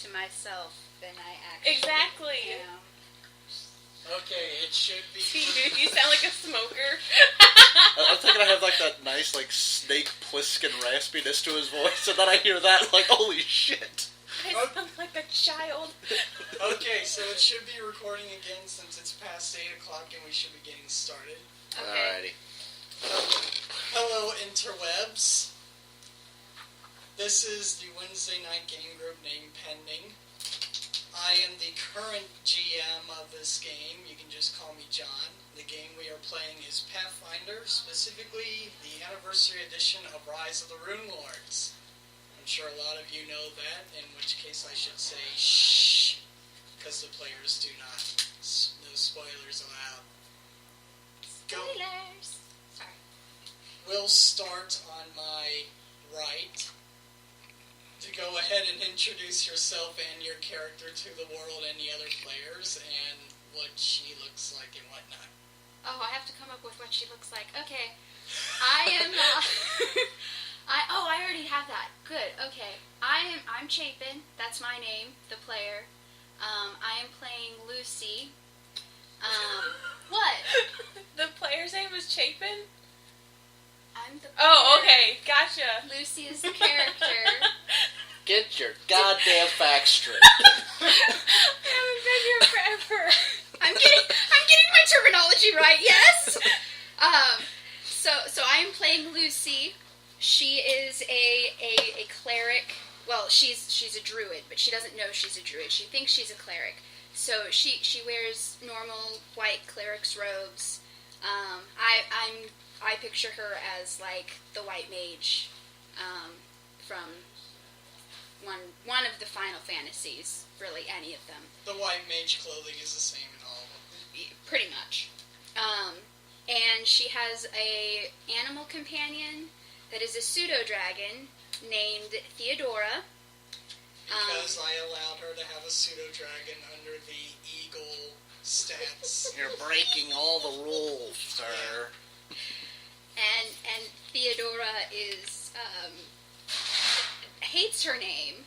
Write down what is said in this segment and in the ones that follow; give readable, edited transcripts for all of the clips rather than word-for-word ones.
to myself than I actually Exactly. am. Okay, it should be... You sound like a smoker. I'm thinking I have like that nice like Snake Plissken raspiness to his voice, and then I hear that like, holy shit. I sound like a child. Okay, so it should be recording again since it's past 8 o'clock and we should be getting started. Okay. Alrighty. Hello, interwebs. This is the Wednesday night game group named Pending. I am the current GM of this game. You can just call me John. The game we are playing is Pathfinder, specifically the anniversary edition of Rise of the Runelords. I'm sure a lot of you know that, in which case I should say shh, because the players do not. No spoilers allowed. Spoilers! Sorry. We'll start on my right. To go ahead and introduce yourself and your character to the world and the other players, and what she looks like and whatnot. Oh, I have to come up with what she looks like. Okay. I am, I already have that. Good, okay. I'm Chapin. That's my name, the player. I am playing Lucy. What? The player's name was Chapin? I'm the player. Oh, okay. Gotcha. Lucy is the character. Get your goddamn facts straight. I haven't been here forever. I'm getting my terminology right, yes? So I am playing Lucy. She is a cleric. Well, she's a druid, but she doesn't know she's a druid. She thinks she's a cleric. So she wears normal white cleric's robes. I picture her as like the white mage from one of the Final Fantasies, really any of them. The white mage clothing is the same in all of them. Pretty much. And she has a animal companion that is a pseudo-dragon named Theodora. Because I allowed her to have a pseudo-dragon under the eagle stats. You're breaking all the rules, sir. And Theodora is hates her name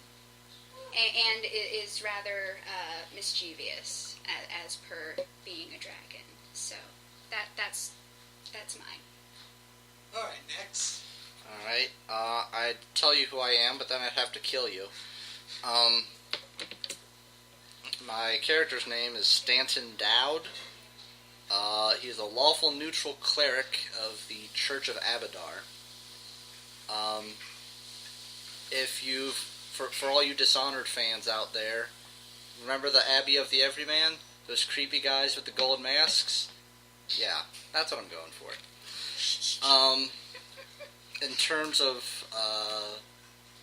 and is rather mischievous as per being a dragon. So that's mine. All right, next. Alright, I'd tell you who I am, but then I'd have to kill you. My character's name is Stanton Dowd. He's a lawful neutral cleric of the Church of Abadar. If you've, for all you Dishonored fans out there, remember the Abbey of the Everyman? Those creepy guys with the gold masks? Yeah, that's what I'm going for. In terms of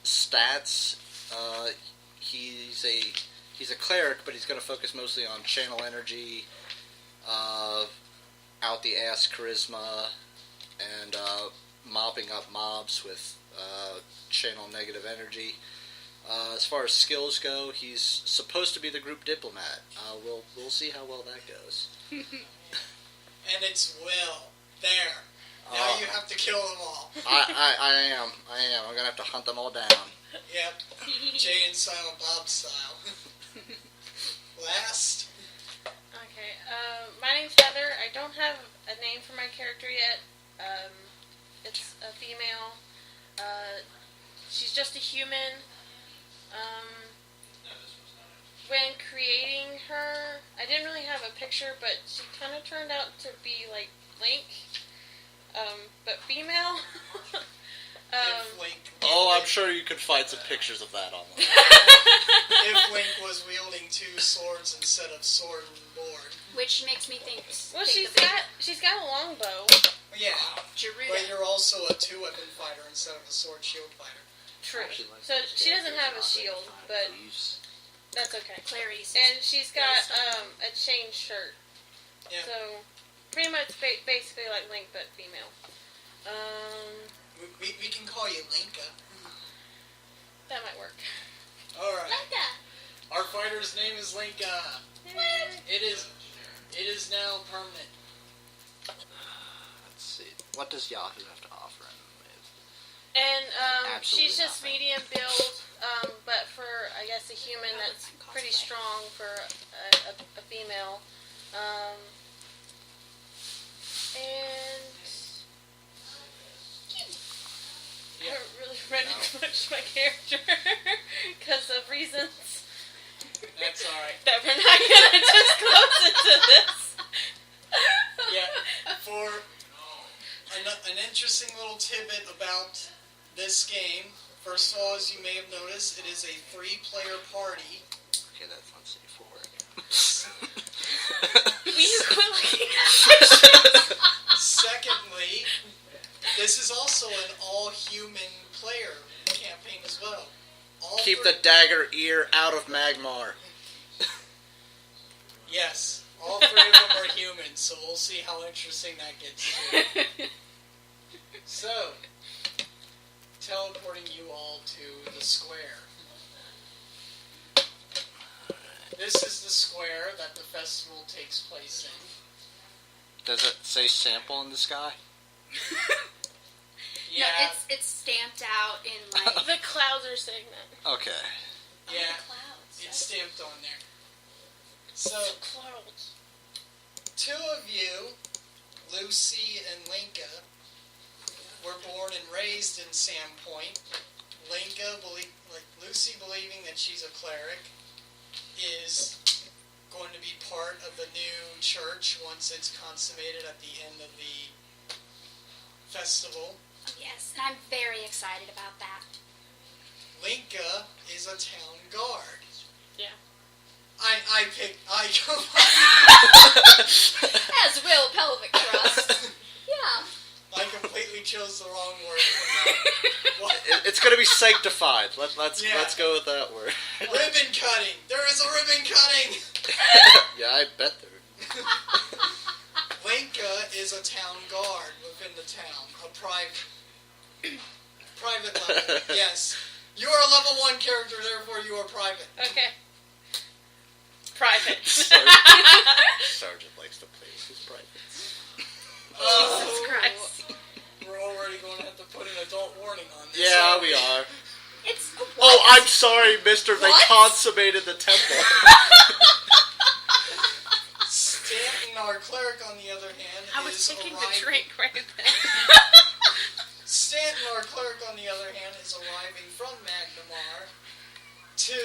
stats, he's a cleric, but he's going to focus mostly on channel energy, out the ass charisma, and mopping up mobs with channel negative energy. As far as skills go, he's supposed to be the group diplomat. We'll see how well that goes. And it's Will. There. Now you have to kill them all. I am. I'm gonna have to hunt them all down. Yep. Jay and Silent Bob style. Last. Okay, my name's Heather. I don't have a name for my character yet. It's a female. She's just a human. When creating her, I didn't really have a picture, but she kind of turned out to be like Link, but female. If Link, I'm sure you could find some pictures of that online. if Link was wielding two swords instead of sword and board. Which makes me think. Well, think she's got a longbow. Yeah. Gerudo. But you're also a two-weapon fighter instead of a sword shield fighter. True. So she doesn't have a shield, but that's okay. Clarice. And she's got a chain shirt. Yeah. So pretty much basically like Link, but female. We can call you Linka. That might work. Alright. Linka. Our fighter's name is Linka. What? It is now permanent. Let's see. What does Yahoo have to offer him with? And Absolutely she's just nothing. medium build. but for, I guess, a human that's pretty strong for a female. And I haven't really read much my character because of reasons That's alright. that we're not going to disclose into this. Yeah, for an interesting little tidbit about this game, first of all, as you may have noticed, it is a 3-player party. Okay, that's not safe for work. Will you quit looking at Secondly, this is also an all-human player campaign as well. Keep the dagger ear out of Magmar. Yes, all 3 of them are humans, so we'll see how interesting that gets too. So, teleporting you all to the square. This is the square that the festival takes place in. Does it say sample in the sky? Yeah, No, it's stamped out in like The clouds are saying that. Okay. yeah, the clouds. it's stamped on there. So, Clouds. 2 of you, Lucy and Linka, were born and raised in Sandpoint. Lucy believing that she's a cleric, is going to be part of the new church once it's consummated at the end of the festival. Oh, yes, and I'm very excited about that. Linka is a town guard. Yeah. As will pelvic thrust. Yeah. I completely chose the wrong word for that. What? It's going to be sanctified. Let's Yeah. go with that word. Ribbon cutting! There is a ribbon cutting! Yeah, I bet there. Linka is a town guard within the town. A private level. Yes. You are a level 1 character, therefore you are private. Okay. Private. Sergeant likes to play with his privates. Jesus Christ. We're already going to have to put an adult warning on this. Yeah, aren't we are. It's Oh, I'm sorry, mister. They What? consummated the temple. Stanton, our cleric, on the other hand, I was is taking the arriving. drink right then. Stanton, our cleric, on the other hand, is arriving from Magnamar to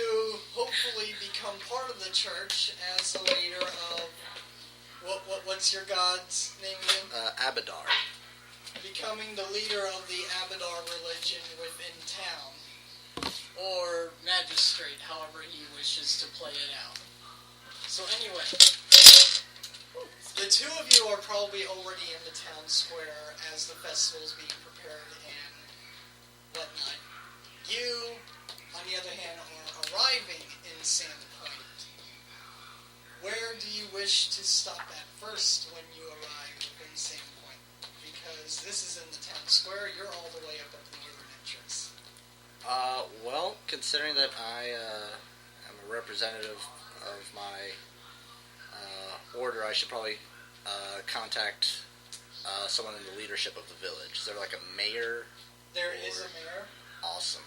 hopefully become part of the church as the leader of what's your god's name again? Abadar. Becoming the leader of the Abadar religion within town, or magistrate, however he wishes to play it out. So anyway, the 2 of you are probably already in the town square as the festival is being prepared and whatnot. You, on the other hand, are arriving in Sandpoint. Where do you wish to stop at first when you arrive within Sandpoint? Because this is in the town square, you're all the way up at the northern entrance. Well, considering that I am a representative of my order, I should probably contact someone in the leadership of the village. Is there like a mayor? There is a mayor. Awesome.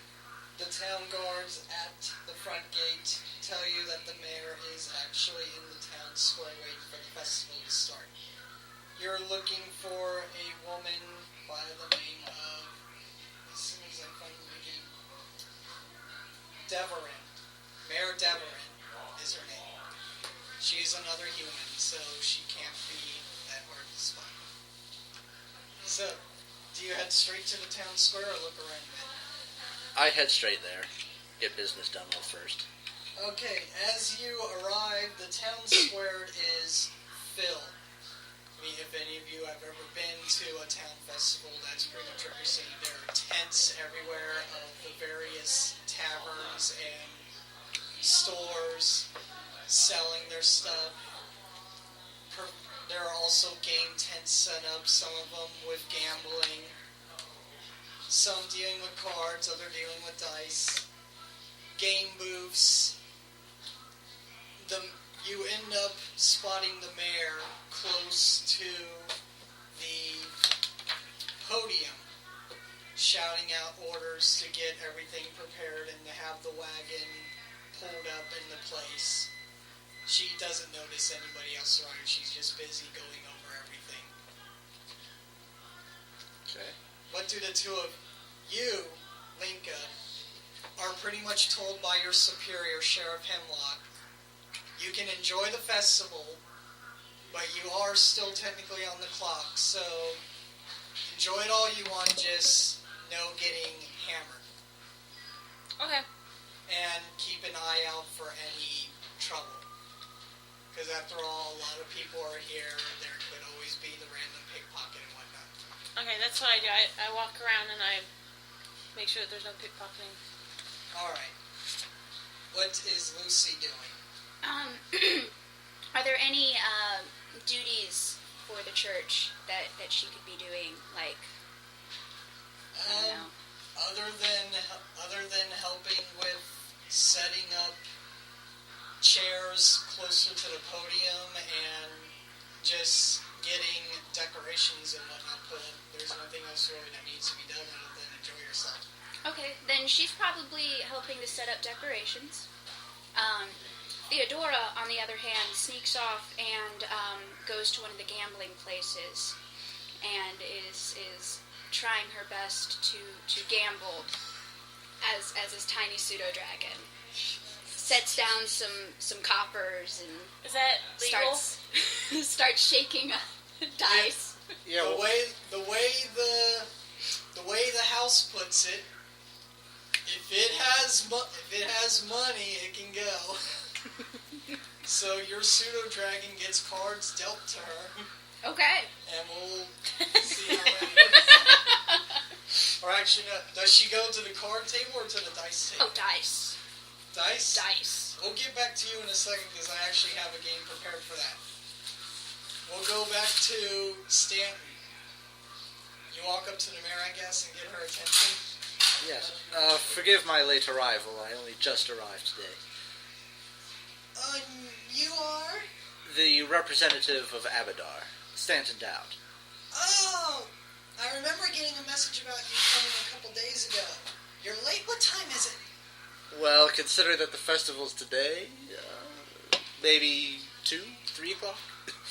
The town guards at the front gate tell you that the mayor is actually in the town square waiting for the festival to start. You're looking for a woman by the name of, as soon as I find the name, Deverin. Mayor Deverin is her name. She's another human, so she can't be that hard to spot. So, do you head straight to the town square or look around a bit? I head straight there. Get business done with first. Okay, as you arrive, the town square is filled. I mean, if any of you have ever been to a town festival, that's pretty much what you're seeing. There are tents everywhere of the various taverns and stores selling their stuff. There are also game tents set up, some of them with gambling. Some dealing with cards, other dealing with dice. Game booths. You end up spotting the mayor close to the podium. shouting out orders to get everything prepared and to have the wagon pulled up into place. She doesn't notice anybody else around her. She's just busy going over everything. Okay. What do the two of you, Linka, are pretty much told by your superior, Sheriff Hemlock, you can enjoy the festival, but you are still technically on the clock, so enjoy it all you want, just no getting hammered. Okay. And keep an eye out for any trouble. Because after all, a lot of people are here, there could always be the random pickpocket and whatnot. Okay, that's what I do. I walk around and I make sure that there's no pickpocketing. Alright. What is Lucy doing? Are there any duties for the church that she could be doing, like, I don't know. Other than helping with setting up chairs closer to the podium and just getting decorations and whatnot put up, there's nothing else really that needs to be done other than enjoy yourself. Okay, then she's probably helping to set up decorations. Theodora, on the other hand, sneaks off and goes to one of the gambling places and is trying her best to gamble as this tiny pseudo dragon. Sets down some coppers and Is that legal? starts shaking dice. Yeah. The way the house puts it, if it has money, it can go. So your pseudo dragon gets cards dealt to her, Okay. and we'll see how that works. Or actually, no, does she go to the card table or to the dice table? Oh, dice. Dice? Dice. We'll get back to you in a second because I actually have a game prepared for that. We'll go back to Stanton. You walk up to the mayor, I guess, and get her attention. Yes. Forgive my late arrival. I only just arrived today. You are? The representative of Abadar, Stanton Dowd. Oh! I remember getting a message about you coming a couple days ago. You're late? What time is it? Well, considering that the festival's today, maybe 2, 3 o'clock?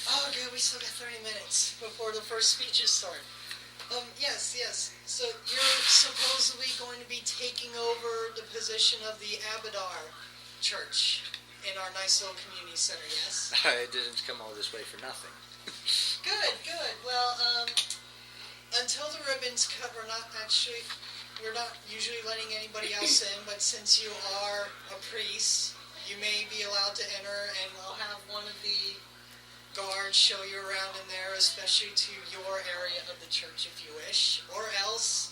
Oh, good. We still got 30 minutes before the first speeches start. Yes. So you're supposedly going to be taking over the position of the Abadar Church in our nice little community center, yes? I didn't come all this way for nothing. Good. Well, until the ribbon's cut, we're not usually letting anybody else in, but since you are a priest, you may be allowed to enter, and we'll have one of the guards show you around in there, especially to your area of the church if you wish, or else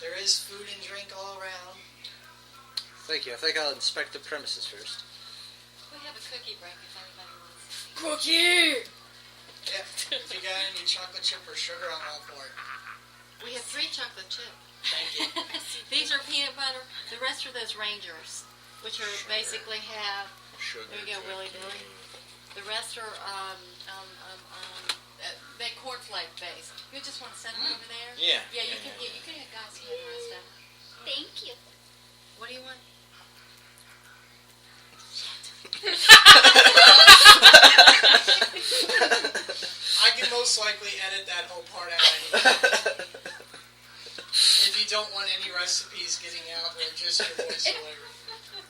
there is food and drink all around. Thank you. I think I'll inspect the premises first. We have a cookie break if anybody wants. Cookie! Yeah, if you got any chocolate chip or sugar, I'm all for it. We have 3 chocolate chip. Thank you. These are peanut butter. The rest are those Rangers, which are Sugar. basically have. Sugar. There you go, Willy Dilly. The rest are they cornflake based. You just want to send them over there. Yeah. Yeah, you can have guys get the rest of them. Thank you. What do you want? I can most likely edit that whole part out anyway. If you don't want any recipes getting out or just your voice delivery.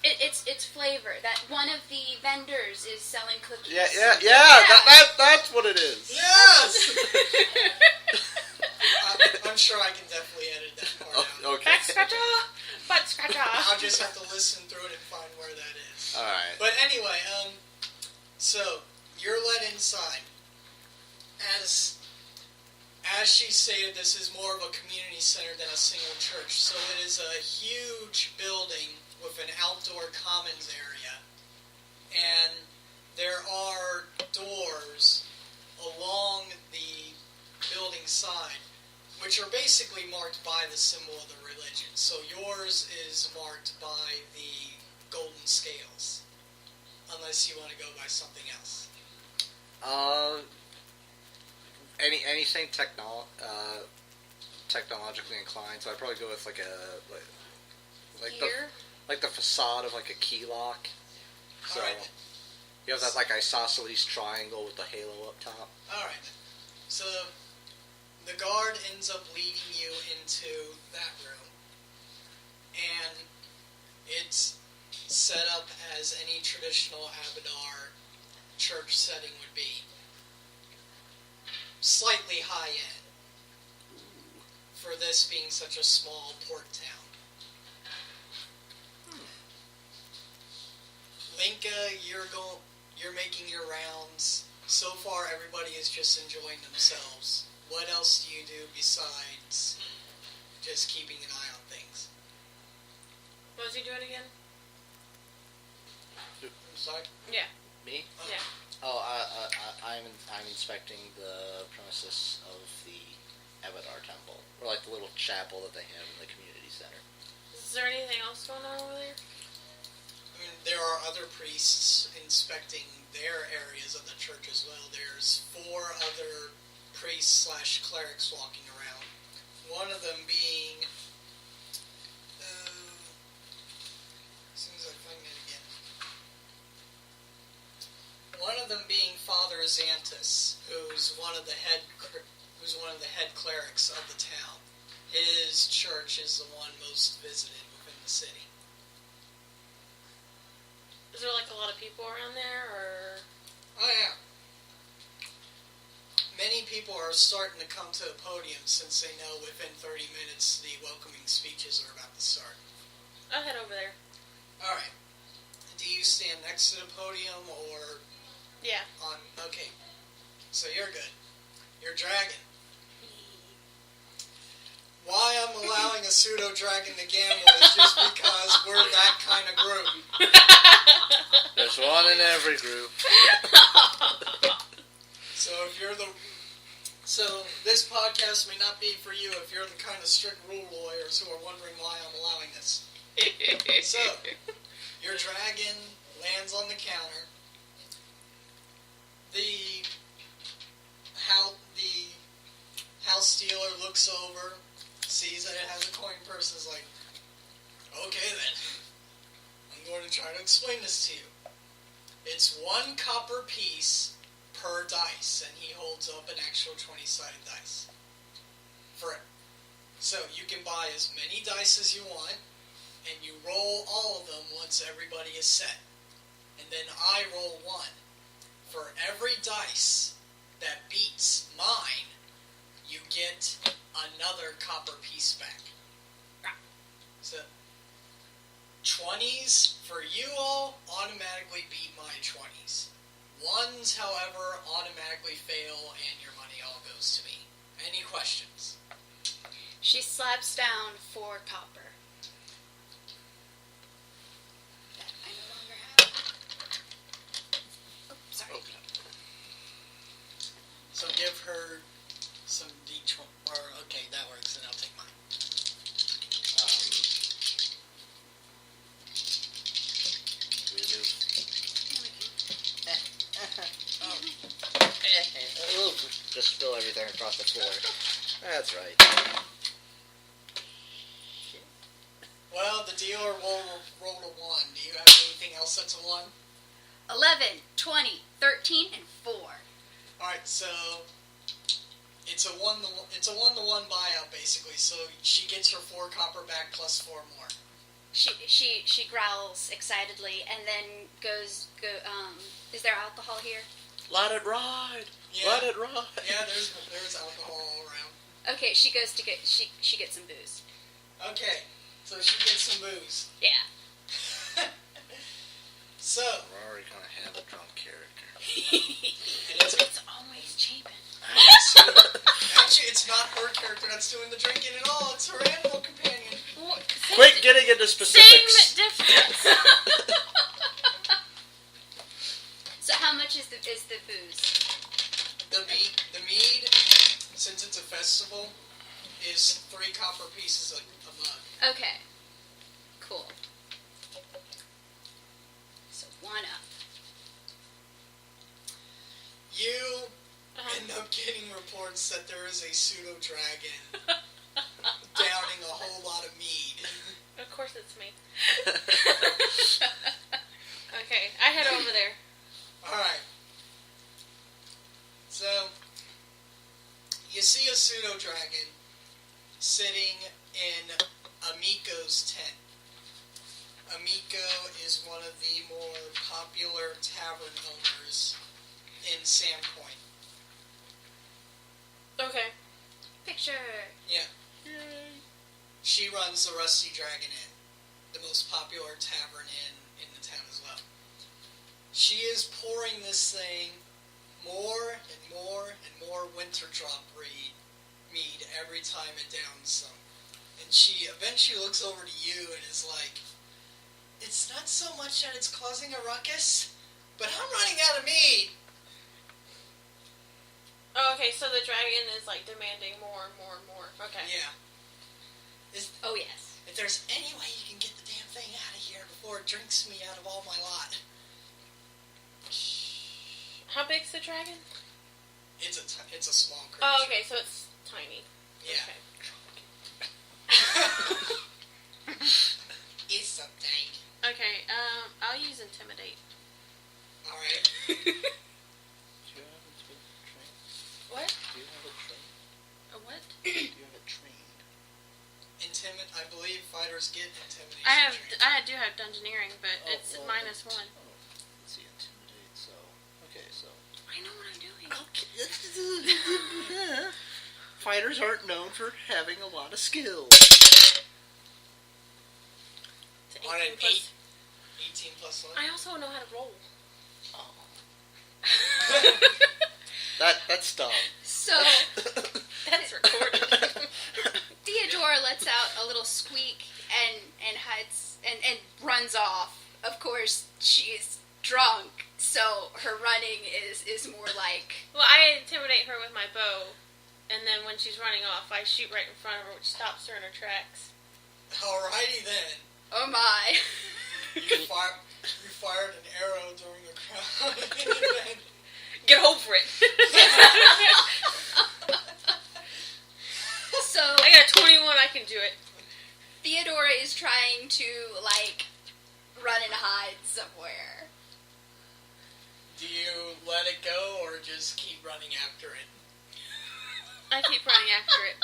It's flavor. That one of the vendors is selling cookies. Yeah. That's what it is. Yes! I'm sure I can definitely edit that part out. Okay. Butt scratcher. I'll just have to listen through it and find where that is. All right. But anyway, so you're led inside. As she stated, this is more of a community center than a single church. So it is a huge building with an outdoor commons area. And there are doors along the building side, which are basically marked by the symbol of the religion. So yours is marked by the golden scales, unless you want to go by something else. technologically inclined, so I'd probably go with like Gear? the facade of like a key lock. So Alright. you have that like isosceles triangle with the halo up top. Alright. So, the guard ends up leading you into that room. And it's set up as any traditional Abadar church setting would be. Slightly high end. For this being such a small port town. Linka, you're making your rounds. So far, everybody is just enjoying themselves. What else do you do besides just keeping an eye on things? What was he doing again? I'm sorry? Yeah. Me? Yeah. Oh, I'm inspecting the premises of the Abadar Temple, or like the little chapel that they have in the community center. Is there anything else going on over there? I mean, there are other priests inspecting their areas of the church as well. There's 4 other priests/clerics walking around. One of them being... as soon as I find it again. One of them being Father Xantus, who's one of the head clerics of the town. His church is the one most visited within the city. Is there like a lot of people around there, or? Oh yeah. Many people are starting to come to the podium since they know within 30 minutes the welcoming speeches are about to start. I'll head over there. Alright. Do you stand next to the podium or Yeah. on... Okay. So you're good. You're dragon. Why I'm allowing a pseudo-dragon to gamble is just because we're that kind of group. There's one in every group. So if you're the... So this podcast may not be for you if you're the kind of strict rule lawyers who are wondering why I'm allowing this. So, your dragon lands on the counter. The house dealer looks over, sees that it has a coin purse, and is like, okay then, I'm going to try to explain this to you. It's 1 copper piece per dice, and he holds up an actual 20-sided dice. So you can buy as many dice as you want, and you roll all of them once everybody is set. And then I roll 1. For every dice that beats mine, you get another copper piece back. So, 20s for you all automatically beat my 20s. 1s, however, automatically fail and your money all goes to me. Any questions? She slaps down 4 copper. That I no longer have. Oh, sorry. So give her some D20, or okay, that works, and I'll take mine. We move. Just spill everything across the floor. That's right. Well, the dealer rolled a 1. Do you have anything else that's a 1? 11, 20, 13, and 4. Alright, so it's a 1-to-1 buyout basically, so she gets her 4 copper back plus 4 more. She growls excitedly and then goes is there alcohol here? Let it ride. Yeah. Let it ride. Yeah, there's alcohol all around. Okay, she goes to get she gets some booze. Okay, so she gets some booze. Yeah. So We're already gonna have a drunk character. and It's always cheaping. actually, it's not her character that's doing the drinking at all. It's her animal companion. Quit getting into specifics. Same difference. So how much is the booze? The mead, since it's a festival, is 3 copper pieces a mug. Okay. Cool. So 1 up. You end up getting reports that there is a pseudo-dragon a whole lot of mead. Of course it's me. Okay, I head over there. Alright. So, you see a pseudo-dragon sitting in Amiko's tent. Amiko is one of the more popular tavern owners in Sandpoint. Okay. Picture. Yeah. She runs the Rusty Dragon Inn, the most popular tavern in the town as well. She is pouring this thing more and more and more winter drop mead every time it downs some. And she eventually looks over to you and is like, it's not so much that it's causing a ruckus, but I'm running out of mead. Oh, okay, so the dragon is like demanding more and more and more. Okay. Yeah. Oh, yes. If there's any way you can get the damn thing out of here before it drinks me out of all my lot. How big's the dragon? It's a small creature. Oh, okay, so it's tiny. Yeah. Okay. It's something. Okay, I'll use intimidate. Alright. Do you have a train? What? Do you have a train? A what? Do you have it trained? I believe fighters get intimidation. I training. do have dungeoneering, but Oh, it's well, -1. Oh, let's see, intimidate, so... Okay, so... I know what I'm doing. Okay. Fighters aren't known for having a lot of skill. It's On an 18 plus. 18 plus 1. I also know how to roll. Oh. That's dumb. So, That's recorded. Theodora lets out a little squeak and hides and runs off. Of course, she's drunk, so her running is more like... Well, I intimidate her with my bow, and then when she's running off, I shoot right in front of her, which stops her in her tracks. Alrighty then. Oh my. You fired an arrow during a crowd. Get over it. So, I got a 21, I can do it. Theodora is trying to, like, run and hide somewhere. Do you let it go or just keep running after it? I keep running after it.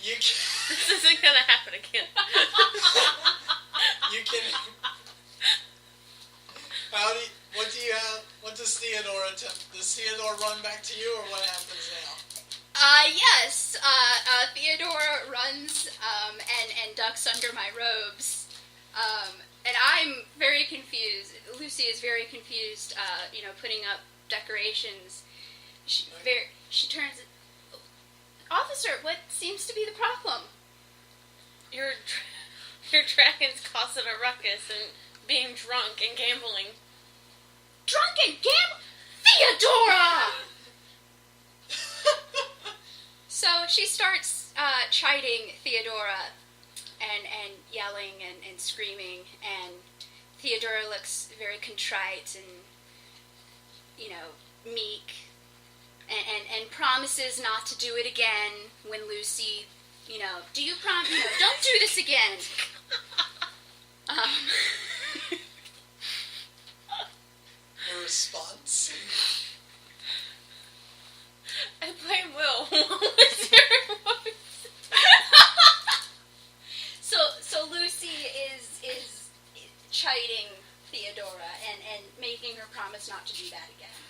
You This isn't gonna happen again. you can. What do you have? What does Theodora attempt? Does Theodora run back to you, or what happens now? Yes. Theodora runs and ducks under my robes. And I'm very confused. Lucy is very confused, putting up decorations. She turns... Officer, what seems to be the problem? Your dragon's causing a ruckus and being drunk and gambling. Drunk and Theodora! So she starts chiding Theodora and yelling and screaming, and Theodora looks very contrite and, meek, and promises not to do it again when Lucy, do you promise, don't do this again. Her response. I blame Will. What was your voice? So Lucy is chiding Theodora and making her promise not to do that again.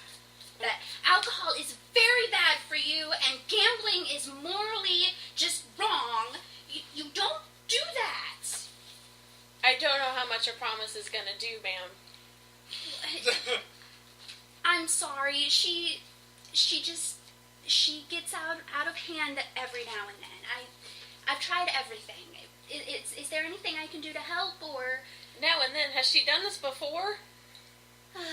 That alcohol is very bad for you, and gambling is morally just wrong. You don't do that. I don't know how much a promise is gonna do, ma'am. I'm sorry. She gets out of hand every now and then. I've tried everything. Is there anything I can do to help, or... Now and then, has she done this before? What?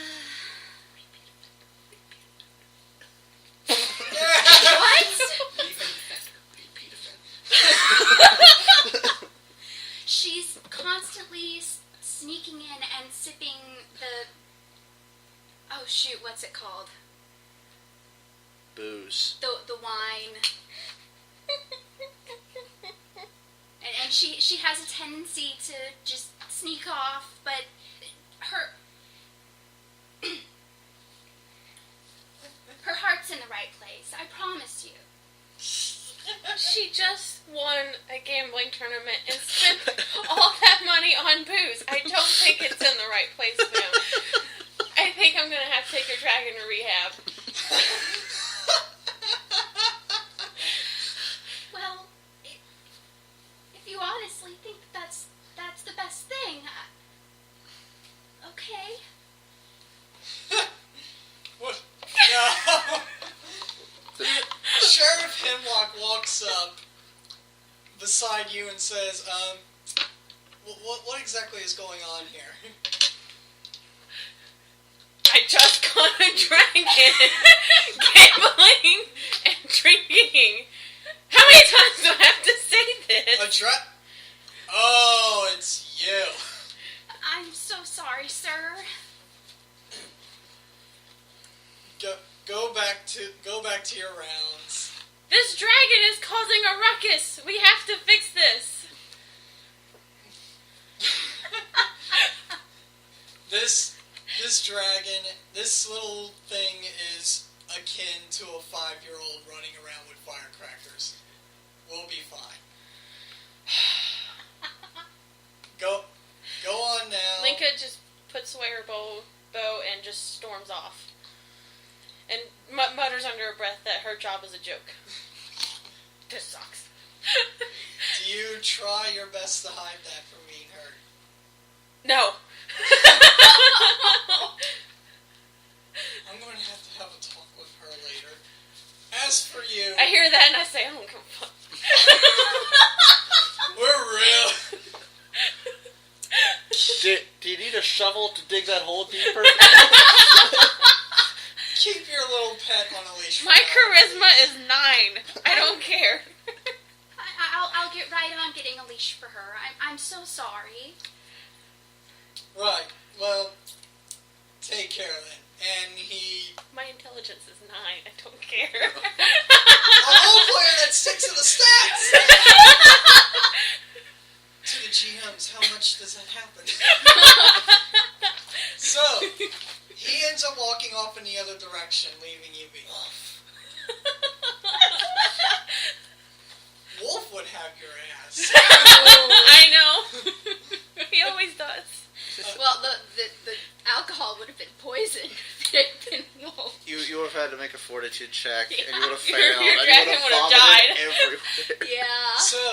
Repeat offender. She's constantly sneaking in and sipping the... Oh shoot, what's it called? booze. the wine. And she has a tendency to just sneak off, but her heart's in the right place. I promise you. She just won a gambling tournament and spent all that money on booze. I don't think it's in the right place now. I think I'm gonna have to take her dragon to rehab. Well, if you honestly think that's the best thing, okay. What? No. Sheriff Hemlock walks up beside you and says, what exactly is going on here? I just got a dragon, gambling, and drinking. How many times do I have to say this? Oh, it's you. I'm so sorry, sir. Go back to your rounds. This dragon is causing a ruckus. We have to fix this. This dragon, this little thing is akin to a 5-year-old running around with firecrackers. We'll be fine. Go on now. Linka just puts away her bow and just storms off. And mutters under her breath that her job is a joke. This sucks. Do you try your best to hide that from being heard? No. I'm going to have a talk with her later. As for you... I hear that and I say, I don't give a fuck. We're real. Do you need a shovel to dig that hole deeper? Keep your little pet on a leash. My charisma is 9. I don't care. I'll get right on getting a leash for her. I'm so sorry. Right. Well, take care then. And My intelligence is 9. I don't care. A role player that sticks to the stats! To the GMs, how much does that happen? So, he ends up walking off in the other direction, leaving you be. Wolf would have your ass. I know. He always does. Well, the alcohol would have been poison if it had been wolf. You would have had to make a fortitude check, Yeah, and you would have your failed, and you dragon would would have have vomited died. everywhere. Yeah. So,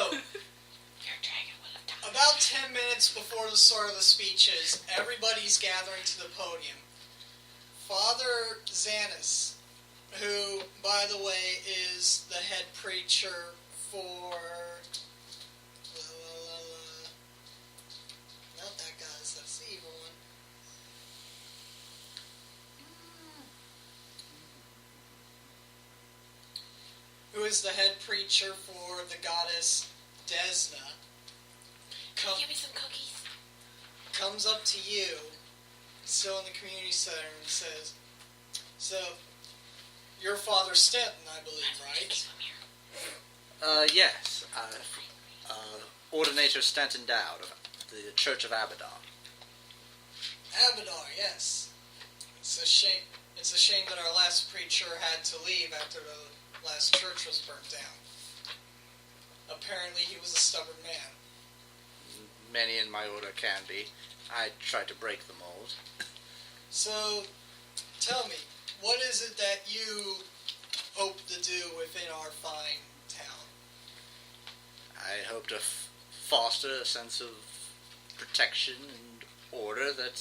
Your dragon will have died. about 10 minutes before the start of the speeches, everybody's gathering to the podium. Father Xanis, who, by the way, is the head preacher for... Not that guy, that's the evil one. Who is the head preacher for the goddess Desna. Give me some cookies. Comes up to you, still in the community center, and says, so, you're Father Stanton, I believe, right? Yes. Ordinator Stanton Dowd of the Church of Abaddon. Abadar, yes. It's a shame that our last preacher had to leave after the last church was burnt down. Apparently he was a stubborn man. Many in my order can be. I tried to break the mold. So, tell me, what is it that you hope to do within our fine town? I hope to foster a sense of protection and order that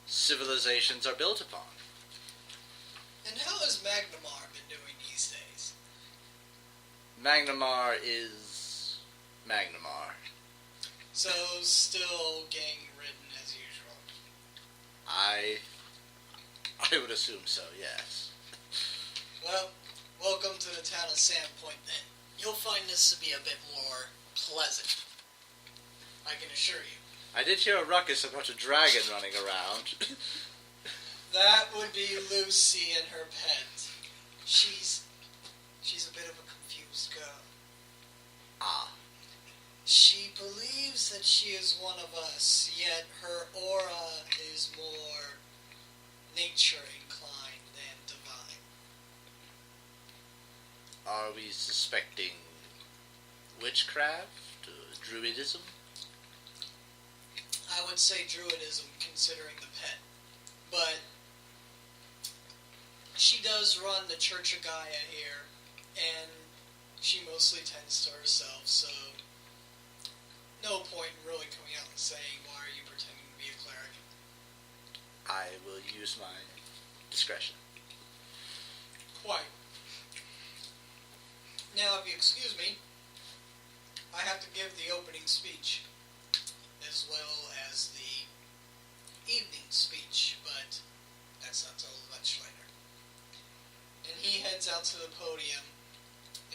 civilizations are built upon. And how has Magnamar been doing these days? Magnamar is Magnamar. So, still gang-ridden as usual. I would assume so, yes. Well, welcome to the town of Sandpoint then. You'll find this to be a bit more pleasant. I can assure you. I did hear a ruckus about a dragon running around. That would be Lucy and her pet. She's a bit of a confused girl. Ah. She believes that she is one of us, yet her aura is more nature inclined than divine. Are we suspecting witchcraft? Druidism? I would say druidism, considering the pet. But she does run the Church of Gaia here, and she mostly tends to herself, so no point in really coming out and saying, why are you pretending to be a cleric? I will use my discretion. Quite. Now, if you excuse me, I have to give the opening speech, as well as the evening speech, but that's not till much later. And he heads out to the podium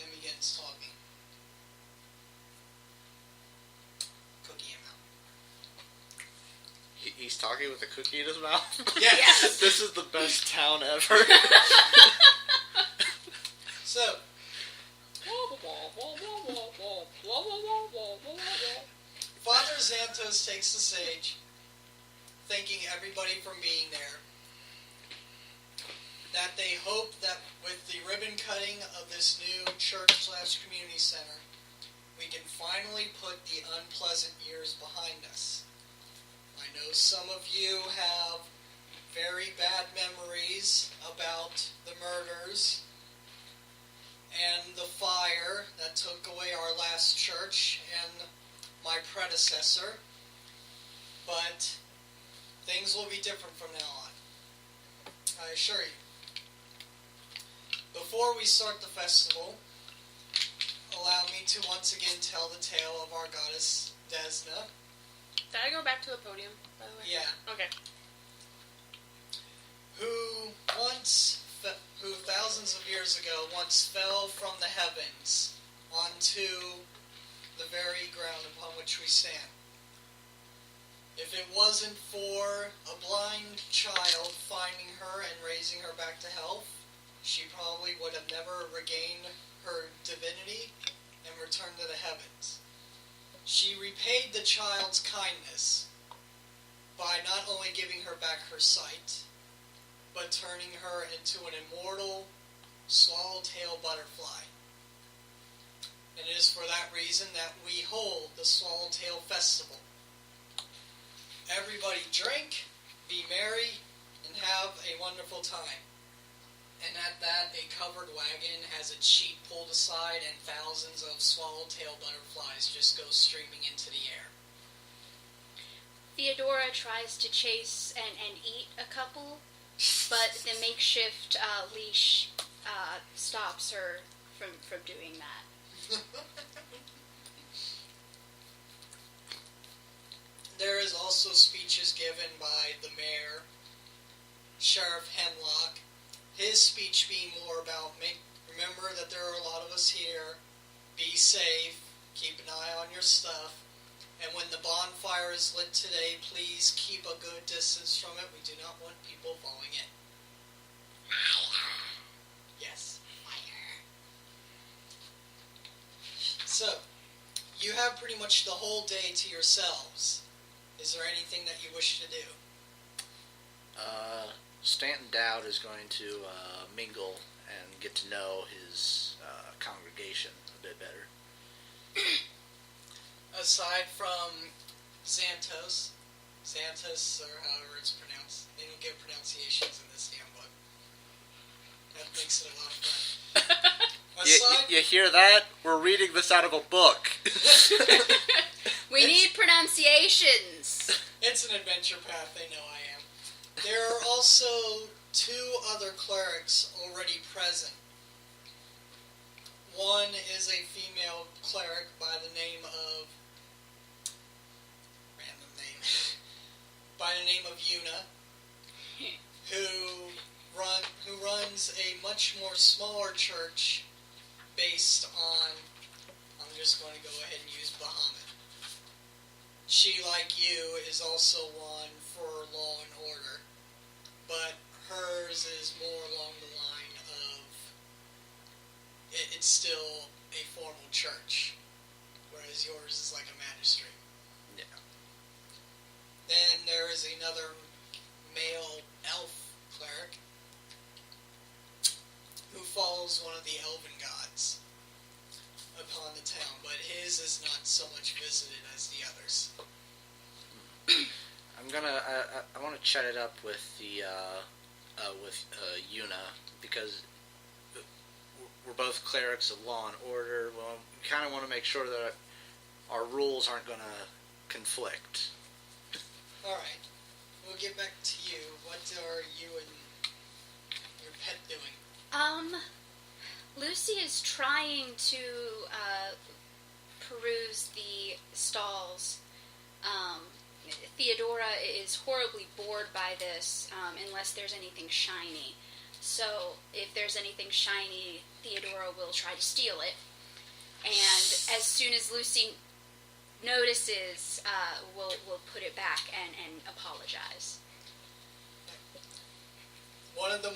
and begins talking. Cookie in mouth. He's talking with a cookie in his mouth? Yes! This is the best town ever. So, Father Xanthos takes the stage, thanking everybody for being there. That they hope that with the ribbon cutting of this new church/community center, we can finally put the unpleasant years behind us. I know some of you have very bad memories about the murders and the fire that took away our last church and my predecessor, but things will be different from now on. I assure you. Before we start the festival, allow me to once again tell the tale of our goddess Desna. Did I go back to the podium, by the way? Yeah. Okay. Who thousands of years ago once fell from the heavens onto the very ground upon which we stand. If it wasn't for a blind child finding her and raising her back to health, she probably would have never regained her divinity and returned to the heavens. She repaid the child's kindness by not only giving her back her sight, but turning her into an immortal swallowtail butterfly. And it is for that reason that we hold the Swallowtail Festival. Everybody drink, be merry, and have a wonderful time. And at that, a covered wagon has its sheet pulled aside and thousands of swallowtail butterflies just go streaming into the air. Theodora tries to chase and eat a couple, but the makeshift leash stops her from doing that. There is also speeches given by the mayor, Sheriff Hemlock. His speech being more about remember that there are a lot of us here, be safe, keep an eye on your stuff, and when the bonfire is lit today, please keep a good distance from it. We do not want people falling in. Fire. Yes, fire. So, you have pretty much the whole day to yourselves. Is there anything that you wish to do? Stanton Dowd is going to mingle and get to know his congregation a bit better. Aside from Xanthos, or however it's pronounced, they don't give pronunciations in this damn book. That makes it a lot of fun. You hear that? We're reading this out of a book. We need pronunciations. It's an adventure path, they know I am. There are also 2 other clerics already present. One is a female cleric by the name of... random name. By the name of Yuna, who runs a much more smaller church based on... I'm just going to go ahead and use Bahamut. She, like you, is also one for law and order, but hers is more along the line of church, whereas yours is like a magistrate. Yeah. Then there is another male elf cleric who follows one of the elven gods upon the town, but his is not so much visited as the others. I'm gonna. I want to chat it up with the Yuna, because we're both clerics of law and order. Well, we kind of want to make sure that our rules aren't going to conflict. All right, we'll get back to you. What are you and your pet doing? Lucy is trying to peruse the stalls. Theodora is horribly bored by this, unless there's anything shiny. So, if there's anything shiny, Theodora will try to steal it. And as soon as Lucy notices, we'll put it back and apologize. One of the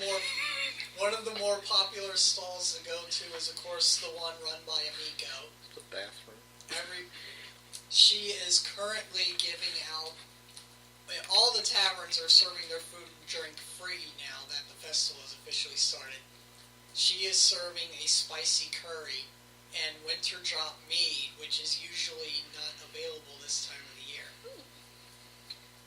more popular stalls to go to is, of course, the one run by Amiko. The bathroom. She is currently giving out. All the taverns are serving their food and drink free now that the festival has officially started. She is serving a spicy curry and winter drop mead, which is usually not available this time of the year.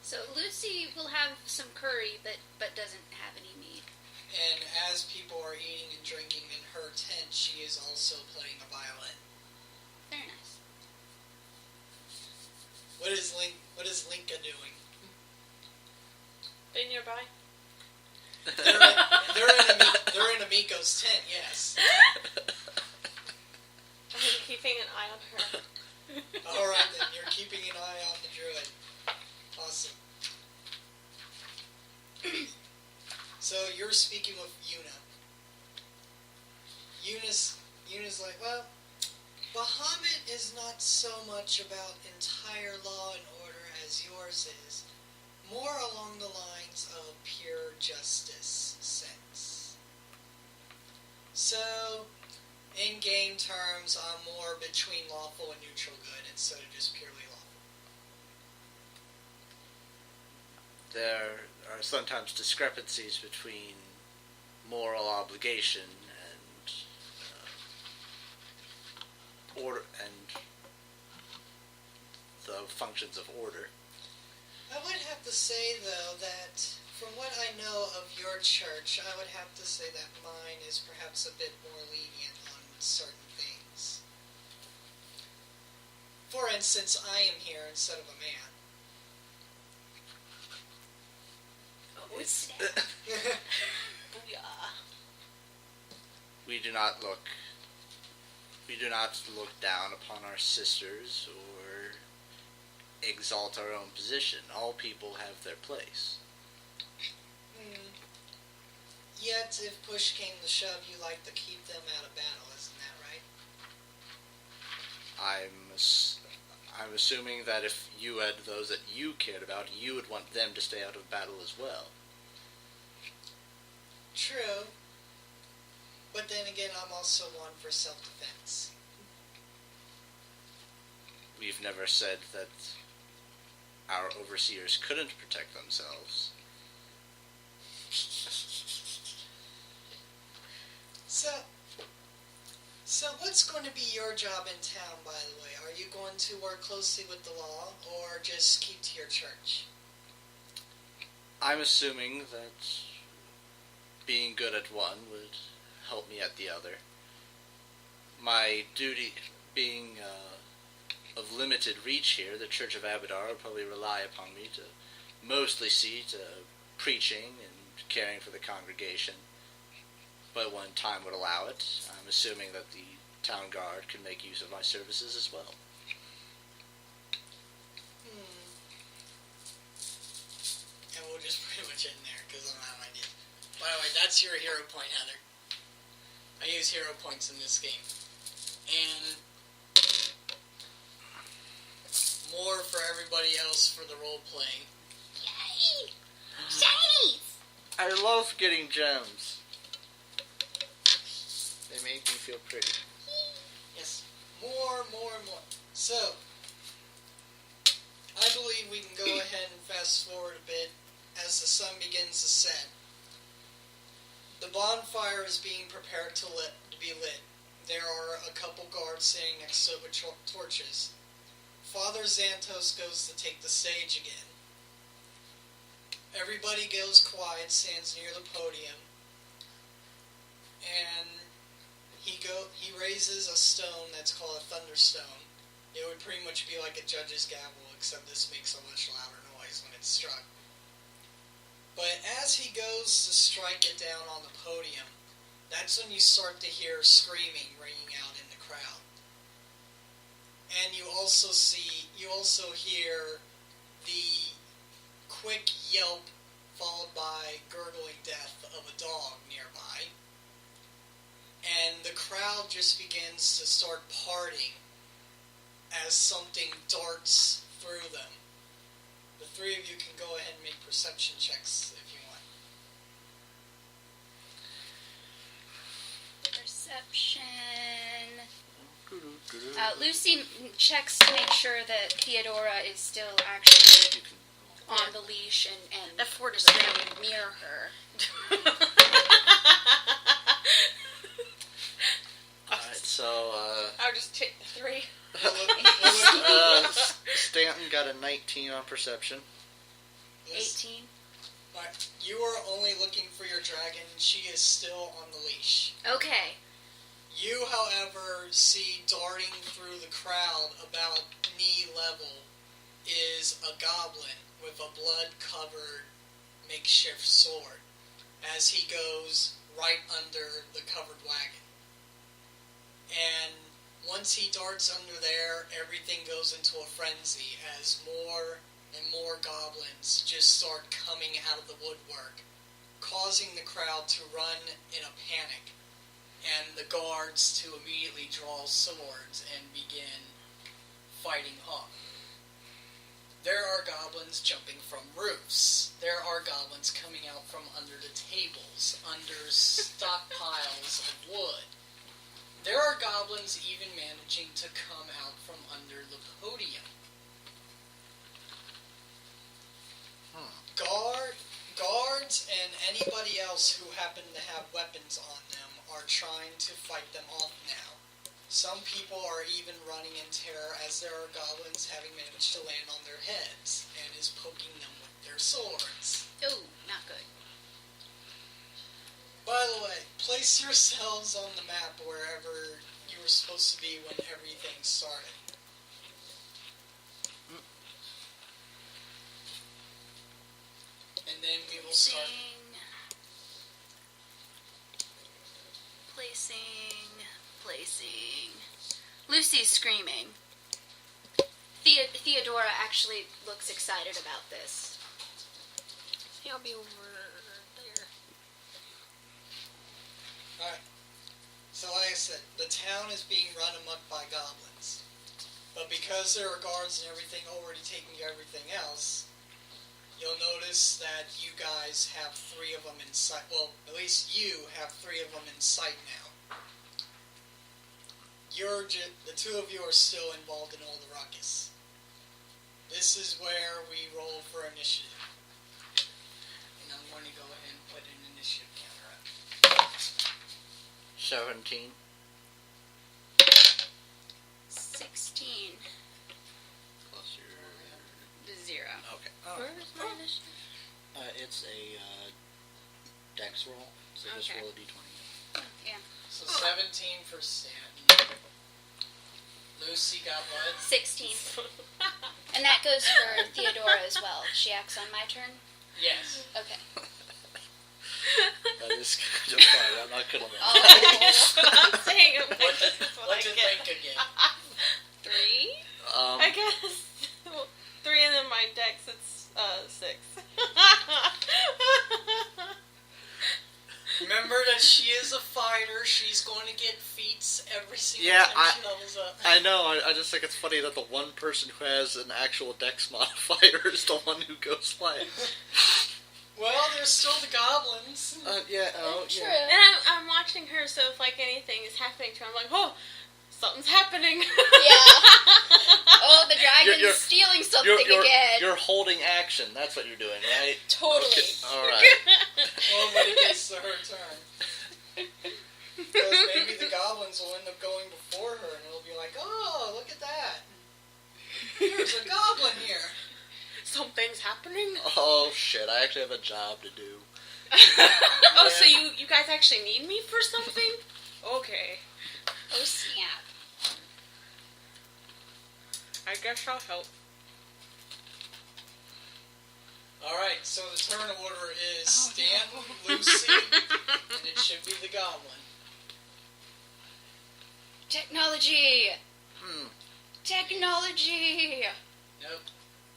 So Lucy will have some curry, but doesn't have any mead. And as people are eating and drinking in her tent, she is also playing a violin. Very nice. What is Linka doing? Be nearby. They're in Amiko's tent, yes. I'm keeping an eye on her. Alright then, you're keeping an eye on the druid. Awesome. So you're speaking with Yuna. Yuna's like, well, Bahamut is not so much about entire law and order as yours is. More along the lines of pure justice sense. So, in game terms, I'm more between lawful and neutral good instead of just purely lawful. There are sometimes discrepancies between moral obligation and order and the functions of order. I would have to say, though, that from what I know of your church, I would have to say that mine is perhaps a bit more lenient on certain things. For instance, I am here instead of a man. Oh, it's Booyah. We do not look down upon our sisters or exalt our own position. All people have their place. Yet, if push came to shove, you like to keep them out of battle, isn't that right? I'm assuming that if you had those that you cared about, you would want them to stay out of battle as well. True. But then again, I'm also one for self-defense. We've never said that our overseers couldn't protect themselves. So what's going to be your job in town, by the way? Are you going to work closely with the law, or just keep to your church? I'm assuming that being good at one would help me at the other. My duty being of limited reach here, the Church of Abadar will probably rely upon me to mostly see to preaching and caring for the congregation. But when time would allow it, I'm assuming that the town guard can make use of my services as well. And we'll just pretty much end there, because I'm out of ideas. By the way, that's your hero point, Heather. I use hero points in this game. And more for everybody else for the role-playing. Yay! Shinies! I love getting gems. They make me feel pretty. Yes, More. So, I believe we can go ahead and fast forward a bit as the sun begins to set. The bonfire is being prepared to be lit. There are a couple guards sitting next to it with torches. Father Xantos goes to take the stage again. Everybody goes quiet, stands near the podium, and he raises a stone that's called a thunderstone. It would pretty much be like a judge's gavel, except this makes a much louder noise when it's struck. But as he goes to strike it down on the podium, that's when you start to hear screaming ringing out in the crowd. And you also hear the quick yelp followed by gurgling death of a dog nearby. And the crowd just begins to start parting as something darts through them. The three of you can go ahead and make perception checks if you want. Perception. Lucy checks to make sure that Theodora is still actually on the leash and That fort is standing near her. Alright, so, I'll just take the 3. Stanton got a 19 on perception. 18. Right. You are only looking for your dragon, and she is still on the leash. Okay. You, however, see darting through the crowd about knee level is a goblin with a blood-covered makeshift sword as he goes right under the covered wagon. And once he darts under there, everything goes into a frenzy as more and more goblins just start coming out of the woodwork, causing the crowd to run in a panic, and the guards to immediately draw swords and begin fighting up. There are goblins jumping from roofs. There are goblins coming out from under the tables, under stockpiles of wood. There are goblins even managing to come out from under the podium. Guards and anybody else who happen to have weapons on them are trying to fight them off now. Some people are even running in terror as there are goblins having managed to land on their heads and is poking them with their swords. Oh, not good. By the way, place yourselves on the map wherever you were supposed to be when everything started. And then we will start. Placing. Lucy's screaming. Theodora actually looks excited about this. I'll be over there. Alright. So like I said, the town is being run amok by goblins. But because there are guards and everything already taking care of everything else, you'll notice that you guys have 3 of them in sight. Well, at least you have 3 of them in sight now. The 2 of you are still involved in all the ruckus. This is where we roll for initiative. And I'm going to go ahead and put an initiative counter up. 17. 16. Plus your... 0. Okay. Where's my initiative? It's a dex roll, so just Okay. roll a d20. Yeah. So 17 for Stanton. Lucy got what? 16. And that goes for Theodora as well. She acts on my turn? Yes. Okay. That is kind of funny, I'm not gonna lie. Oh. I'm saying it. What This is what What'd I you get. think again? 3? Um, I guess. 3 and then my dex, it's 6. Remember that she is a fighter. She's going to get feats every single Yeah, time she levels up. I know, I just think it's funny that the one person who has an actual dex modifier is the one who goes last. Well, there's still the goblins. True. And I'm watching her, so if like anything is happening to her, I'm like, oh, Something's happening. Oh, the dragon's You're- stealing something again. You're holding action. That's what you're doing, right? Totally. Okay. All right. Or when it gets to her turn. Because maybe the goblins will end up going before her, and it'll be like, oh, look at that. There's a goblin here. Something's happening. Oh shit! I actually have a job to do. Oh, so you guys actually need me for something? Okay. Oh, snap. I guess I'll help. Alright, so the turn order is Stanton, Lucy, and it should be the goblin. Technology! Technology! Nope.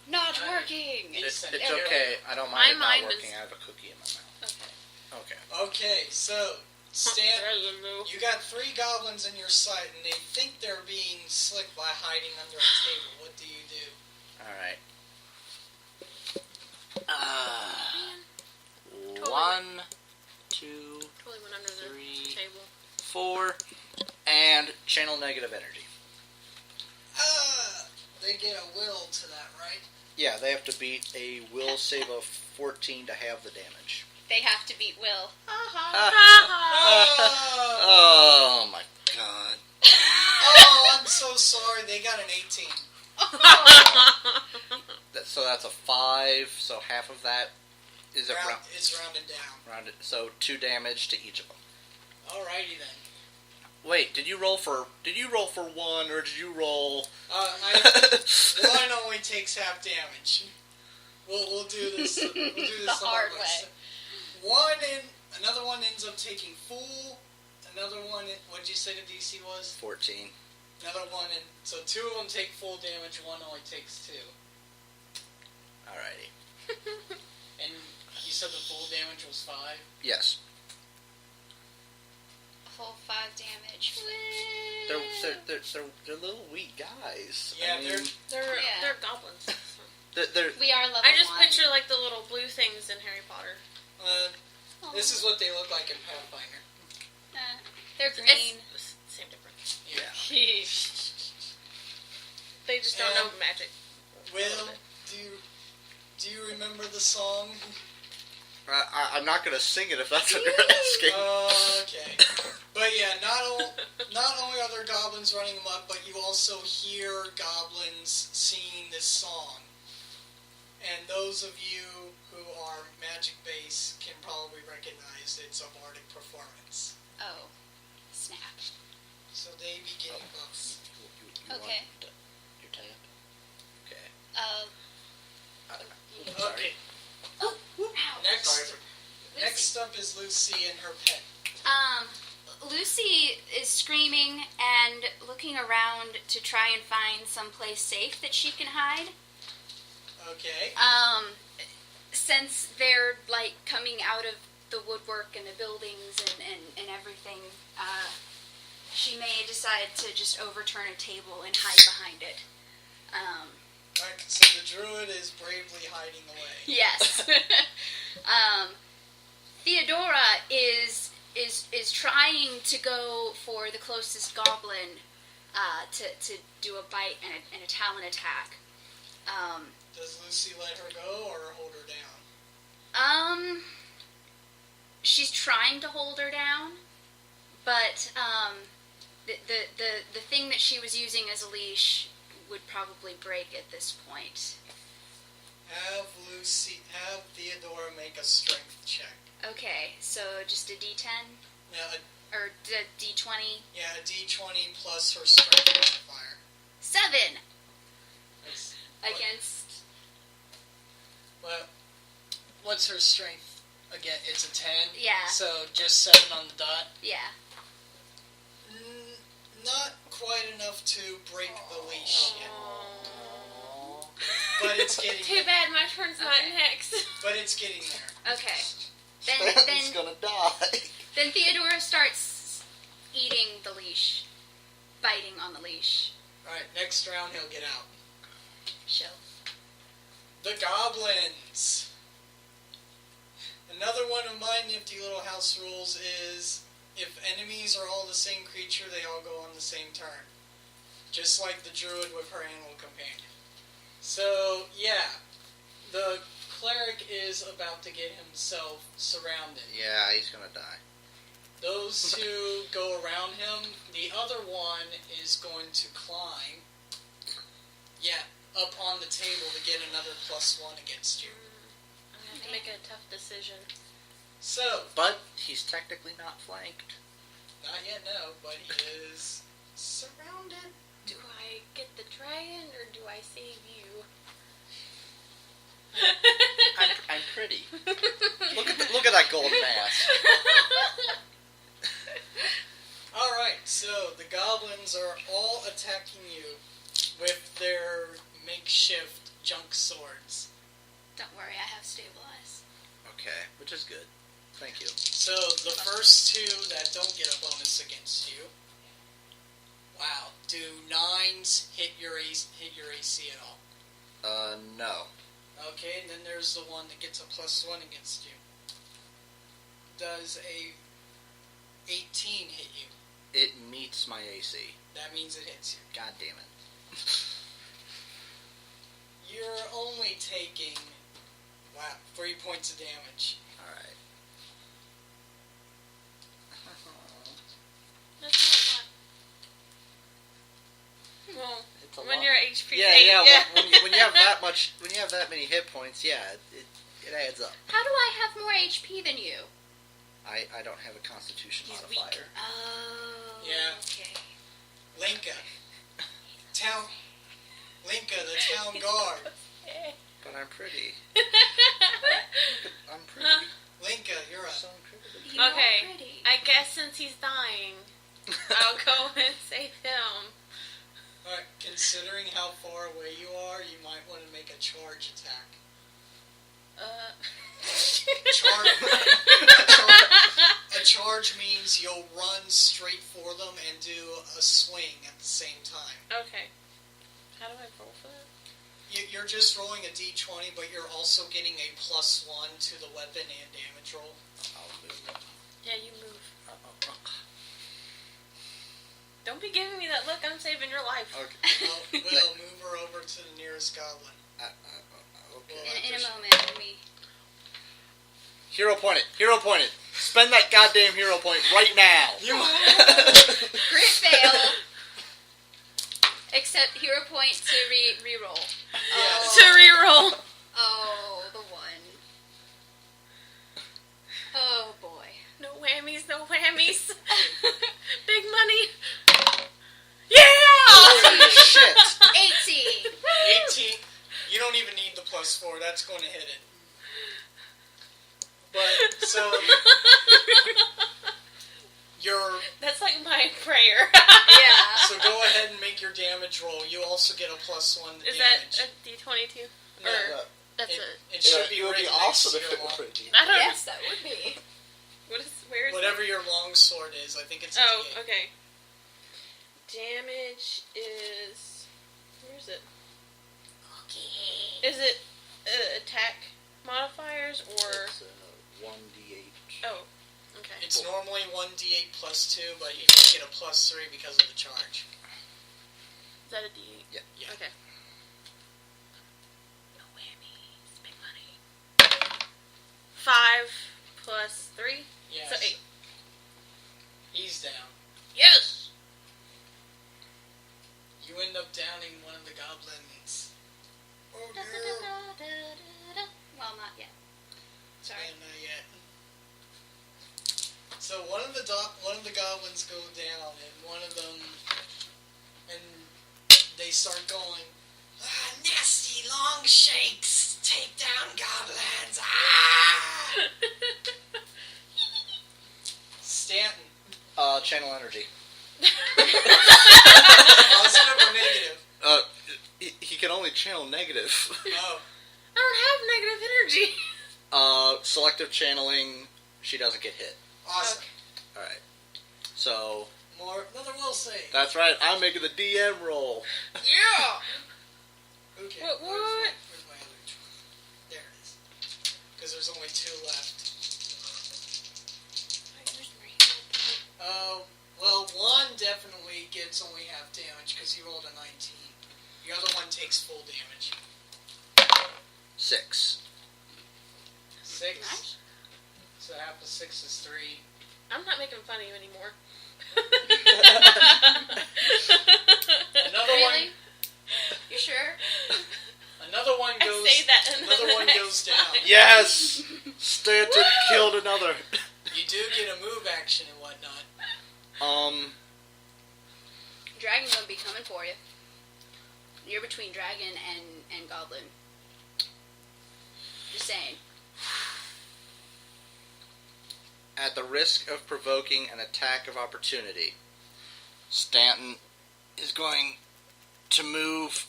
Not working! It's Send it. okay. I don't mind it My not mind working. is- I have a cookie in my mouth. Okay. Okay. Okay, so, Stanton, There's a move. you got 3 goblins in your sight, and they think they're being slick by hiding under a table. What do you do? All right. Totally. 1, 2, Totally went under the 3, table. 4, and channel negative energy. They get a will to that, right? Yeah, they have to beat a will save of 14 to have the damage. They have to beat Will. Oh my god. Oh, I'm so sorry. They got an 18. So that's a 5. So half of that is it It's rounded down. rounded. So 2 damage to each of them. Alrighty then. Wait, did you roll for 1 or did you roll? One only takes half damage. We'll do this. We'll do this The hard way. Another one ends up taking full. Another one, what'd you say the DC was? 14. Another one, so 2 of them take full damage. One only takes 2. Alrighty. And you said the full damage was 5. Yes. Full 5 damage. They're little weak guys. Yeah, I mean, They're goblins. they're We are level I just 1. picture like the little blue things in Harry Potter. This is what they look like in Pathfinder. They're green. It's same difference. Yeah. They just don't know magic. Will, do you remember the song? I'm not gonna sing it if that's what you're asking. Okay. But yeah, not only are there goblins running them up, but you also hear goblins singing this song. And those of you who are magic-based can probably recognize it's a bardic performance. Oh, snap. So they begin buffs. You Okay. want your tab? Okay. Okay. Oh, ow. Next up is Lucy and her pet. Lucy is screaming and looking around to try and find someplace safe that she can hide. Okay. Since they're like coming out of the woodwork and the buildings and everything, she may decide to just overturn a table and hide behind it. Alright, so the druid is bravely hiding away. Yes. Theodora is trying to go for the closest goblin to do a bite and a talon attack. Does Lucy let her go or hold her down? She's trying to hold her down, but the thing that she was using as a leash would probably break at this point. Have Theodora make a strength check. Okay, so just a D10 Now, or D20. a D20 plus her strength modifier. 7 That's- against. Well, what's her strength? Again, it's a 10. Yeah. So just 7 on the dot. Yeah. Not quite enough to break the leash yet. But it's getting Too there. bad my turn's not Okay. next. But it's getting there. Okay. Stanton's gonna die. Then Theodora starts eating the leash, biting on the leash. Alright, next round he'll get out. Show. The goblins. Another one of my nifty little house rules is if enemies are all the same creature, they all go on the same turn. just like the druid with her animal companion. So, yeah, the cleric is about to get himself surrounded. Yeah, he's gonna die. Those two go around him. The other one is going to climb, up on the table to get another +1 against you. I'm going to have to make a tough decision. So, But he's technically not flanked. not yet, no, but he is surrounded. Do I get the dragon or do I save you? I'm pretty. Look at that golden mask. Alright, so the goblins are all attacking you with their makeshift junk swords. Don't worry, I have stabilize. Okay, which is good. Thank you. So the first two that don't get a bonus against you. Wow, do 9s hit your AC at all? No. Okay, and then there's the one that gets a +1 against you. Does a 18 hit you? It meets my AC. That means it hits you. God damn it. You're only taking, 3 points of damage. Alright. That's not well, It's a when lot. your HP Yeah, 8, yeah. When you have that much, when you have that many hit points, yeah, it adds up. How do I have more HP than you? I don't have a Constitution He's modifier. weak. Oh. Yeah. Okay. Linka, the town guard. But I'm pretty. I'm pretty. Huh? Linka, you're up. So pretty. You are Okay. pretty. I guess since he's dying, I'll go and save him. Alright, considering how far away you are, you might want to make a charge attack. A charge means you'll run straight for them and do a swing at the same time. Okay. How do I roll for that? You're just rolling a d20, but you're also getting a +1 to the weapon and damage roll. I'll move it. Yeah, you move. Uh-oh. Don't be giving me that look. I'm saving your life. Okay. Will, move her over to the nearest goblin. Okay. In a moment, let me. Hero point it. Hero point it. Spend that goddamn hero point right now. Crit fail. Except hero point to re-roll. Yes. To reroll. Oh, the one. Oh boy. No whammies, no whammies. Big money. Yeah! Holy shit. 18. 18. You don't even need the +4. That's going to hit it. But, so, That's like my prayer. Yeah. so go ahead and make your damage roll. You also get a +1 to Is damage. that a D22? No, That's it, a... it should be it would right be next awesome to if your it were long, pretty. I don't Yes, that would be. Where is whatever your longsword is. I think it's a Oh, D8. okay. Damage is... Where is it? Okay. Is it attack modifiers or... It's 1d8. Oh, okay. It's normally 1d8 +2, but you can get a +3 because of the charge. Is that a D8? Yeah. Yeah. Okay. No whammies. Big money. 5 plus 3? Yes. So 8. He's down. Yes! You end up downing one of the goblins. Oh Da, da, no. da, da, da, da. Well, not yet. Sorry. And, not yet. So one of the goblins go down, and one of them, and they start going, nasty long shakes, take down goblins, Stanton, Channel energy. positive or negative? He can only channel negative. Oh, I don't have negative energy. Selective channeling, she doesn't get hit. awesome. Alright. So, Another will save. that's right, I'm making the DM roll. Yeah! Okay. What? Where's my other tool? There it is. Because there's only 2 left. Well, one definitely gets only half damage because he rolled a 19. The other one takes full damage. 6. 6. Nice. So half of 6 is 3. I'm not making fun of you anymore. Another Really? one. You sure? Another one goes. I say that and then another the one next goes down. time. Yes! Stanton killed another. You do get a move action and whatnot. Dragon gonna be coming for you. You're between dragon and goblin. Just saying. At the risk of provoking an attack of opportunity, Stanton is going to move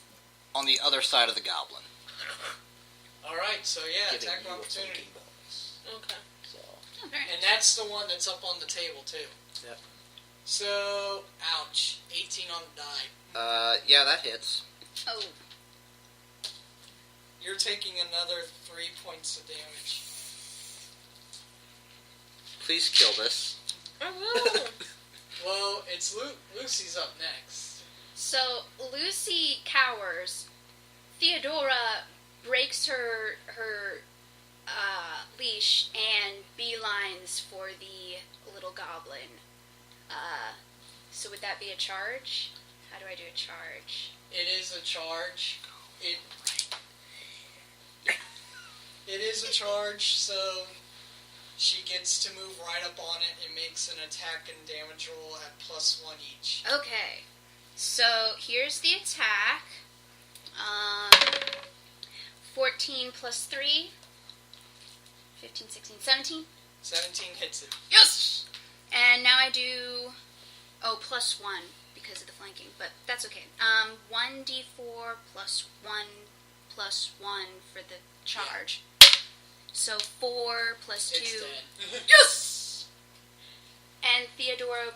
on the other side of the goblin. Alright, so yeah, Giving attack you a of opportunity. flanking bonus. Okay. So, Oh, very And nice. that's the one that's up on the table, too. Yep. So, ouch. 18 on the die. yeah, that hits. Oh, You're taking another 3 points of damage. Please kill this. I will. Well, it's Lucy's up next. so Lucy cowers. Theodora breaks her leash and beelines for the little goblin. So would that be a charge? How do I do a charge? It is a charge. It is a charge, so she gets to move right up on it and makes an attack and damage roll at +1 each. Okay, so here's the attack. 14 plus 3. 15, 16, 17. 17 hits it. Yes! And now I do... Oh, plus 1 because of the flanking, but that's okay. 1d4 plus 1 for the charge. So 4 plus 2. It's dead. Yes! And Theodora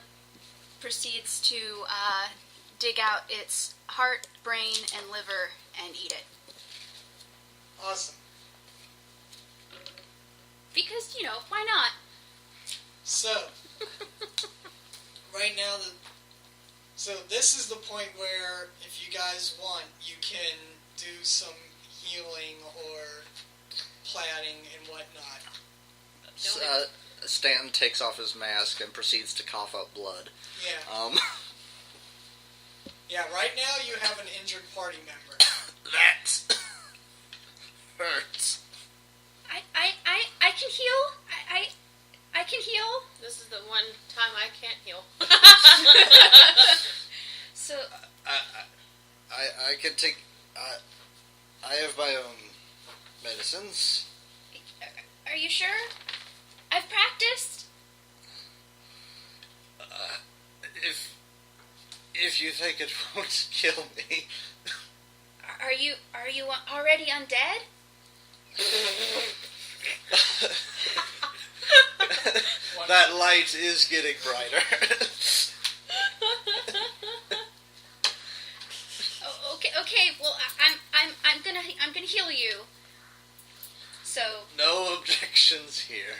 proceeds to dig out its heart, brain, and liver and eat it. Awesome. Because, why not? So, right now, so this is the point where, if you guys want, you can do some healing or platting and whatnot. Stanton takes off his mask and proceeds to cough up blood. Yeah. Yeah, right now you have an injured party member. That hurts. I can heal. I can heal. This is the one time I can't heal. So I can take. I have my own medicines. are you sure? I've practiced. If you think it won't kill me. Are you already undead? That light is getting brighter. Oh, okay. Well, I'm gonna heal you. So No objections here.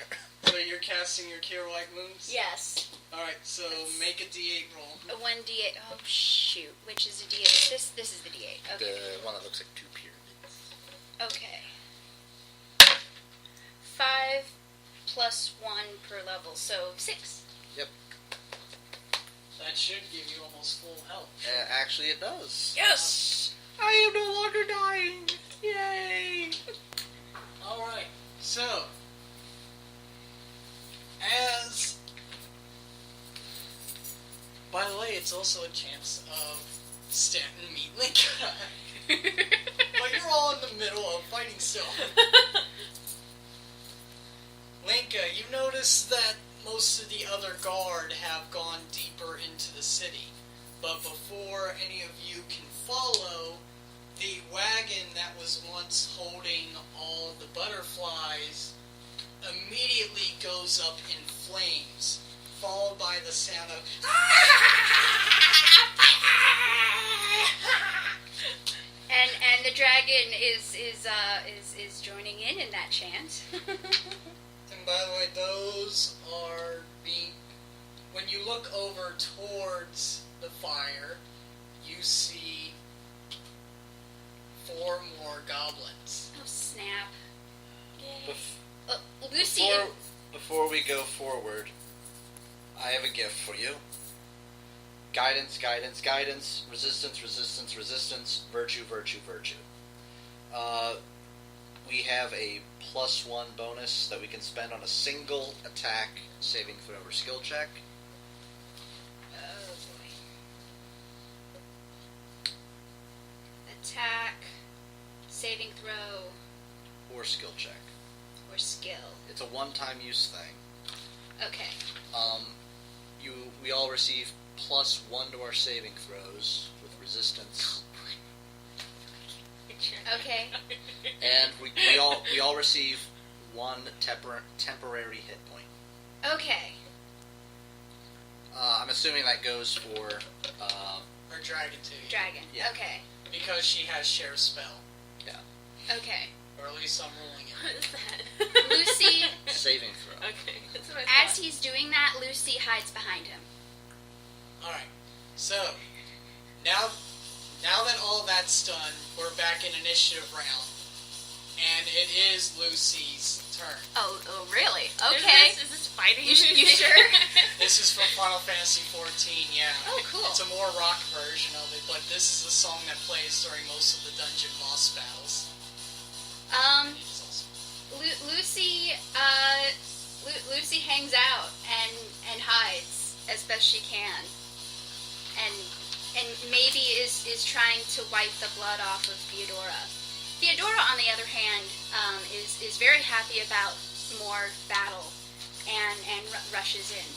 So you're casting your Cure Light Wounds? yes, Alright, so make a d8 roll. a 1d8. Oh shoot, which is a d8? This is the d8. Okay. The one that looks like 2 pyramids. Okay. 5 plus 1 per level, so 6. Yep. That should give you almost full health. Actually, it does. Yes. I am no longer dying. Yay! Alright, so, by the way, it's also a chance of Stanton meet Linka. But you're all in the middle of fighting still. Linka, you notice that most of the other guard have gone deeper into the city. But before any of you can follow, the wagon that was once holding all the butterflies immediately goes up in flames, followed by the sound of And the dragon is joining in that chant. And by the way, those are when you look over towards the fire, you see 4 more goblins. Oh, snap. Yay. Lucy... Before we go forward, I have a gift for you. Guidance, guidance, guidance, resistance, resistance, resistance, virtue, virtue, virtue. We have a +1 bonus that we can spend on a single attack saving throw or skill check. Oh, boy. Attack, saving throw, Or skill check. or skill. It's a one-time use thing. Okay. We all receive +1 to our saving throws with resistance, Okay. and we all receive 1 temporary hit point. Okay. I'm assuming that goes for Her dragon too. Dragon. Yeah. Okay. Because she has share spell. Okay. Or at least I'm ruling it. What is that? Lucy, saving throw. Okay, that's what I as thought. he's doing that, Lucy hides behind him. Alright. So, now that all that's done, we're back in initiative round. And it is Lucy's turn. Oh, really? Is this fighting You music? sure? This is from Final Fantasy XIV, yeah. Oh, cool. It's a more rock version of it, but this is the song that plays during most of the dungeon boss battles. It is awesome. Lucy hangs out and hides as best she can, and maybe is trying to wipe the blood off of Theodora. Theodora, on the other hand, is very happy about more battle and rushes in.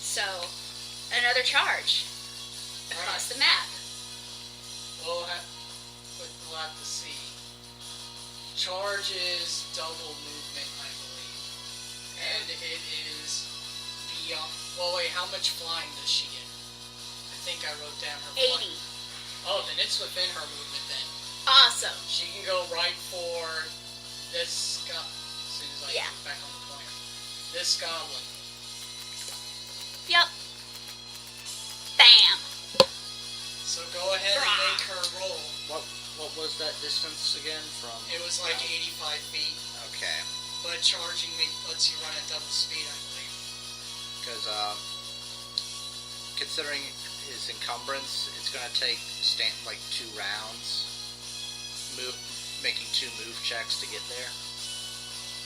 So, another charge across the map. We'll have to see. Charge is double movement, I believe. And it is beyond... Well, wait, how much flying does she get? I think I wrote down her 80. flying. Oh, then it's within her movement then. Awesome. She can go right for this as soon as I get back on the point. This goblin. Yep. Bam. So go ahead and make her roll. What was that distance again from? It was like 85 feet, Okay. but charging lets you run at double speed, I believe. Because considering his encumbrance, it's going to take 2 rounds, making 2 move checks to get there.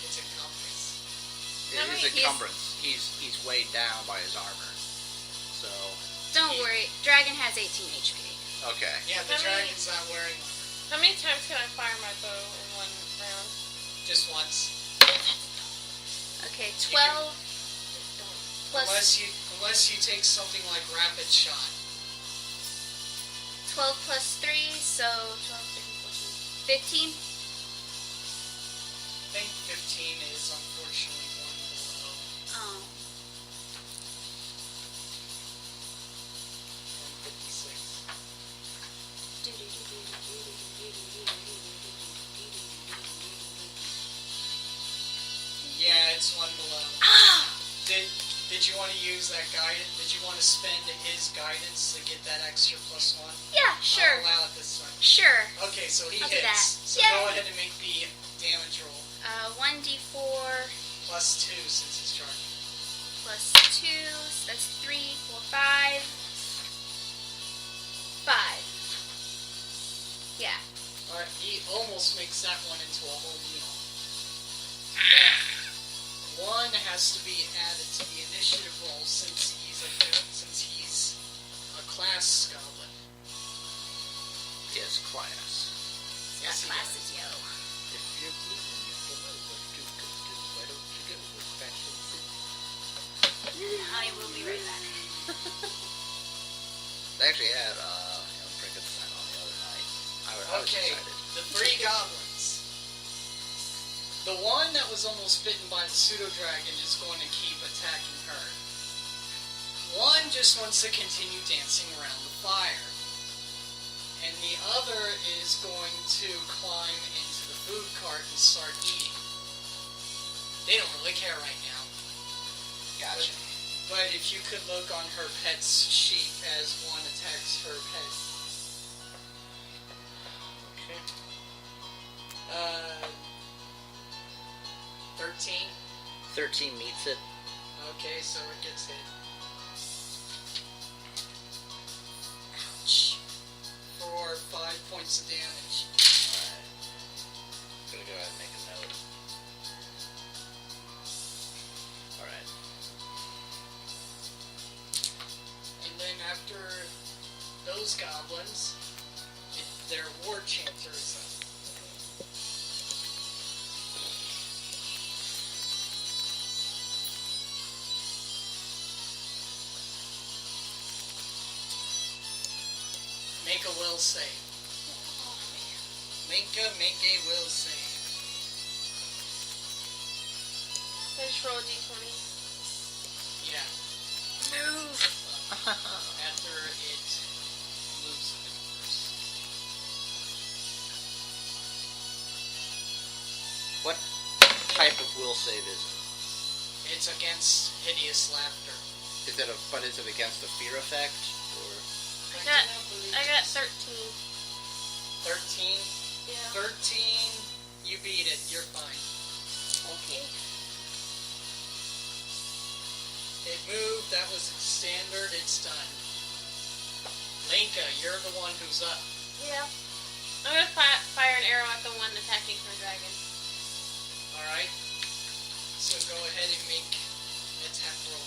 It's encumbrance. His encumbrance. He's weighed down by his armor. So. Don't worry, Dragon has 18 HP. Okay. Yeah, the dragon's not wearing armor. How many times can I fire my bow in one round? Just once. Okay, 12 plus Unless you take something like rapid shot. 12 plus 3, so 12, 13, 14, 15. I think 15 is unfortunately one below. Oh. 56. Yeah, it's one below. Ah! Did you want to use that guidance? Did you want to spend his guidance to get that extra +1? Yeah, sure. I'll allow it this time. Sure. Okay, so he I'll do hits. that. So Yay! go ahead and make the damage roll. 1d4 +2 since he's charging. plus 2, so that's 3, 4, 5. 5. Yeah. Alright, he almost makes that one into a whole meal. Now, 1 has to be added to the initiative roll since he's a class goblin. Yes, class. Got Yes, he classes, yo. If you're blue and you don't know what to do, why don't you go with Fashion City? I will be right back. They actually had Frankenstein on the other night. I was Okay, excited. the 3 goblins. The one that was almost bitten by the pseudo-dragon is going to keep attacking her. One just wants to continue dancing around the fire. And the other is going to climb into the food cart and start eating. They don't really care right now. Gotcha. But if you could look on her pet's sheet as one attacks her pet. Okay. 13. 13 meets it. Okay, so it gets hit. Ouch. For 5 points of damage. Alright. Gonna go ahead and make a note. Alright. And then after those goblins, their war chanter is up. Make a will save. Linka, make a will save. I just roll a d20. Yeah. Move. After it moves a bit first. What type of will save is It's against hideous laughter. it? But is it against the fear effect? Or I got 13. 13? Yeah. 13, you beat it. You're fine. Okay. It moved. That was its standard. It's done. Linka, you're the one who's up. Yeah. I'm gonna fire an arrow at the one attacking the dragon. Alright? So go ahead and make an attack roll.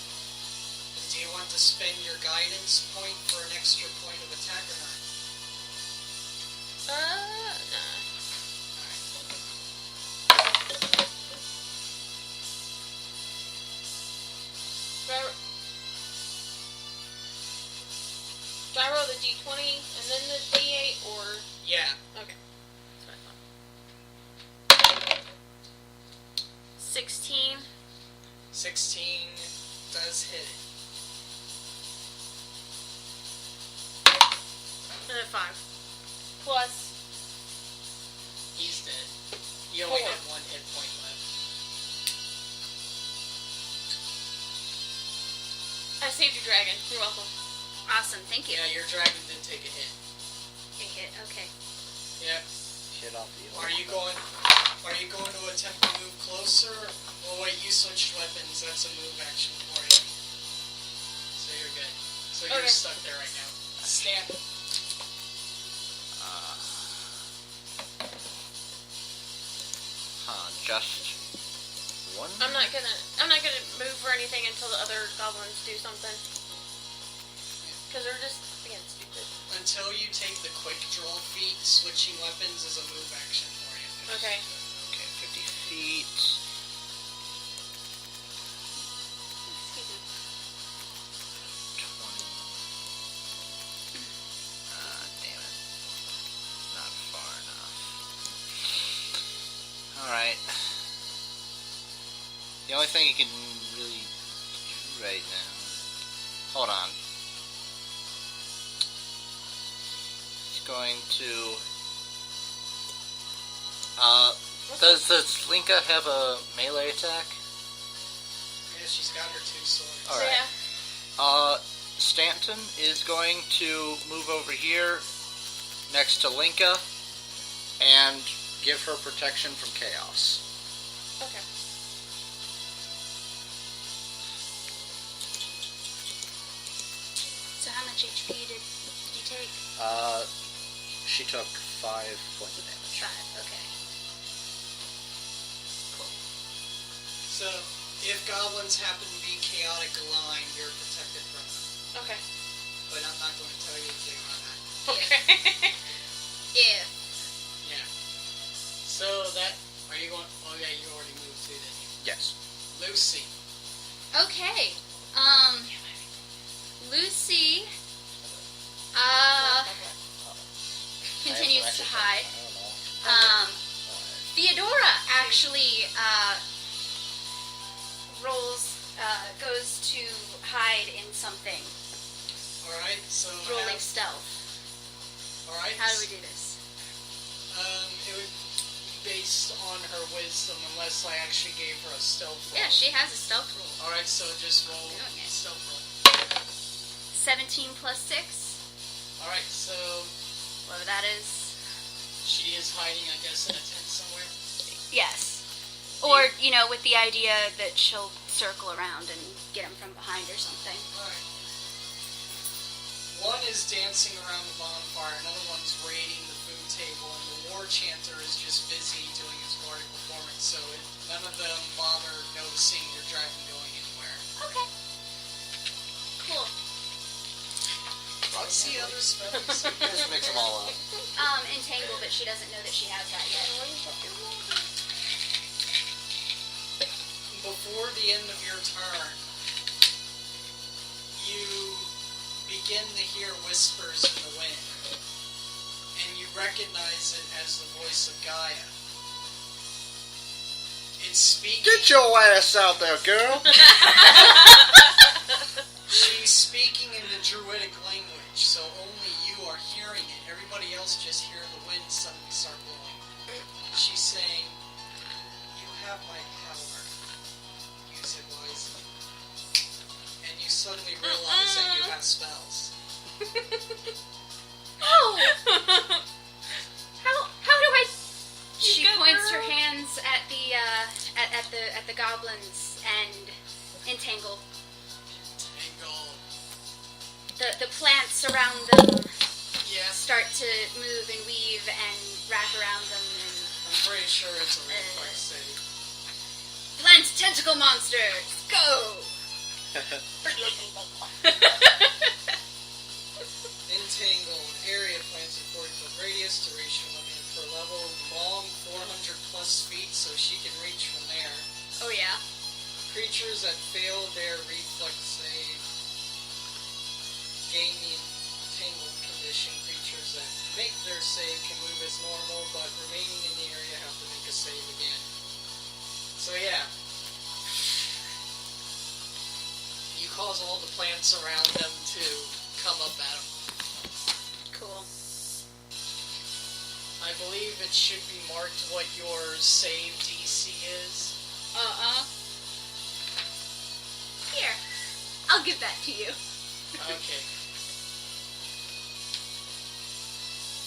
Do you want to spend your guidance point for an extra point of attack or not? Nah. Do I roll the d20 and then the d8, or... Yeah. Okay. That's what I thought. 16. 16 does hit it. And then 5. Plus... He's dead. You only 4. have 1 hit point left. I saved your dragon. You're welcome. Awesome, thank you. Yeah, your dragon did take a hit. A hit, okay. Yeah. shit off the Are you going to attempt to move closer? Oh wait, you switched weapons. That's a move action for you. So you're good. So you're Okay. stuck there right now. Snap. Just one? I'm not gonna move or anything until the other goblins do something. Because they're just being stupid. Until you take the quick draw feat, switching weapons is a move action for you. Okay. Okay, 50 feet. Excuse me. 20. Damn it. Not far enough. Alright. The only thing you can really do right now... Hold on. He's going to... Does Linka have a melee attack? Yeah, she's got her 2 swords. Alright. Yeah. Stanton is going to move over here next to Linka and give her protection from chaos. Okay. So how much HP did you take? She took 5 points of damage. 5, okay. So, if goblins happen to be chaotic aligned, you're protected from them. Okay. But I'm not going to tell you if they are not. Okay. If. Yeah. So that, are you going, oh yeah, you already moved too, didn't you? Yes. Lucy. Okay. Lucy, continues to hide. Theodora actually, goes to hide in something. Alright, so Rolling stealth. Alright. How do we do this? It would based on her wisdom unless I actually gave her a stealth roll. Yeah, she has a stealth roll. Alright, so just roll Okay. stealth roll. 17 plus 6. Alright, so Whatever that is. she is hiding, I guess, in a tent somewhere. Yes. Or, with the idea that she'll circle around and get him from behind or something. Alright. One is dancing around the bonfire, another one's raiding the food table, and the war chanter is just busy doing his bardic performance, so none of them bother noticing your dragon going anywhere. Okay. Cool. What's the other spell? Just mix them all up. Entangle, but she doesn't know that she has that yet. Before the end of your turn, you begin to hear whispers in the wind, and you recognize it as the voice of Gaia. It's speaking. Get your ass out there, girl! She's speaking in the druidic language, so only you are hearing it. Everybody else just hear the wind suddenly start blowing. She's saying, "You have my power. Use it wisely." And you suddenly realize that you have spells. Oh! How do I... She go, points girl. her hands at the goblins and entangle. Tangle. The plants around them Yes, start to move and weave and wrap around them, and I'm pretty sure it's a reflex save. plant tentacle monsters, go! Entangled. Area plants in 40-foot radius. Duration limited per level. Long 400 plus feet, so she can reach from there. Oh yeah. Creatures that fail their reflex save gain the entangled condition. Creatures that make their save can move as normal, but remaining in the area have to make a save again. So yeah. You cause all the plants around them to come up at them. Cool. I believe it should be marked what your save DC is. Here, I'll give that to you. Okay.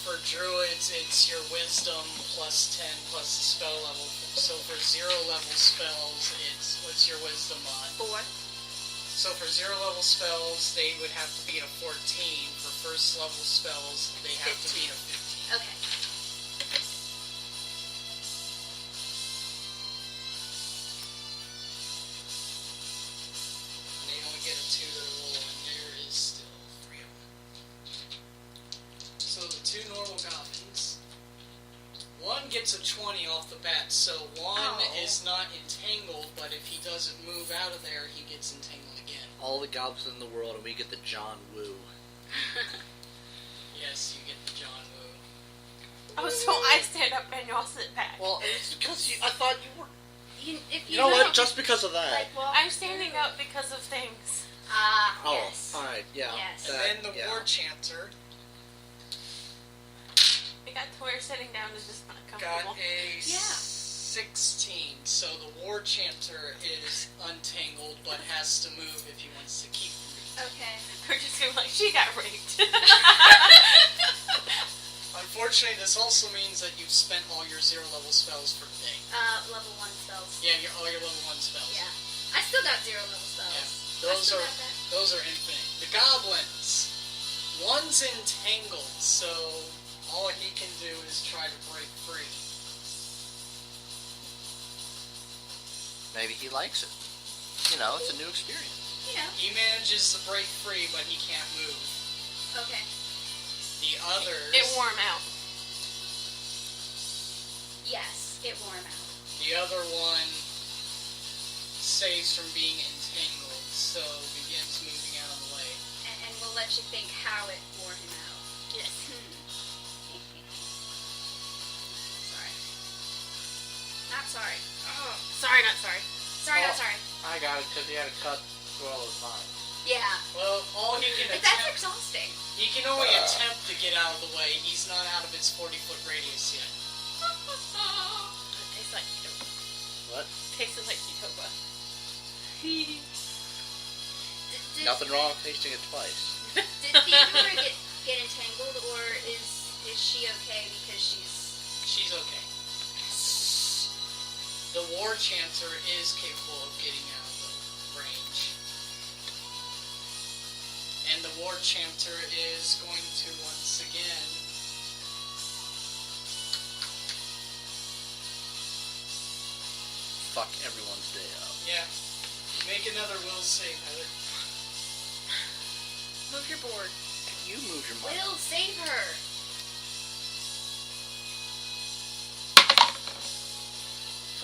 For druids, it's your wisdom plus 10 plus the spell level. So for 0 level spells, what's your wisdom on? 4. So for 0 level spells, they would have to beat a 14. For first level spells, they have to beat a 15. Okay. And they only get a 2 to roll, and there is still 3 of them. So the 2 normal goblins. One gets a 20 off the bat, so one is not entangled, but if he doesn't move out of there, he gets entangled again. All the goblins in the world, and we get the John Woo. Yes, you get the John Woo. Oh, so I stand up and y'all sit back. Well, it's because I thought you were... If You know what? Just because of that. Like, well, I'm standing up because of things. yes. Alright, yeah. Yes. And that- then the yeah. War Chanter I got to where sitting down is just not got comfortable. a Yeah. 16, so the War Chanter is untangled, but has to move if he wants to keep moving. Okay. We're just gonna be like, she got raped. Unfortunately, this also means that you've spent all your 0 level spells for the day. Level 1 spells. Yeah, all your level 1 spells. Yeah. I still got 0 level spells. Yeah. I still got that. Those are infinite. The goblins. One's entangled, so all he can do is try to break free. Maybe he likes it. You know, it's a new experience. You know. He manages to break free, but he can't move. Okay. The others... It wore him out. Yes, it wore him out. The other one saves from being entangled, so begins moving out of the way. And we'll let you think how it wore him out. Yes. Sorry. Not sorry. Oh. Sorry, not sorry. Sorry, not sorry. I got it because he had a cut as well as mine. Yeah. Well, all he can But that's attempt... exhausting. He can only attempt to get out of the way. He's not out of its 40-foot radius yet. Tastes like Utopa. What? Tasted like Utopa. Nothing wrong with tasting it twice. Did Theodora get entangled, or is she okay because She's okay. The War Chanter is capable of getting out of the range. And the War Chanter is going to once again Fuck everyone's day up. yeah. Make another will save, Heather. Move your board. You move your mic. Will save her?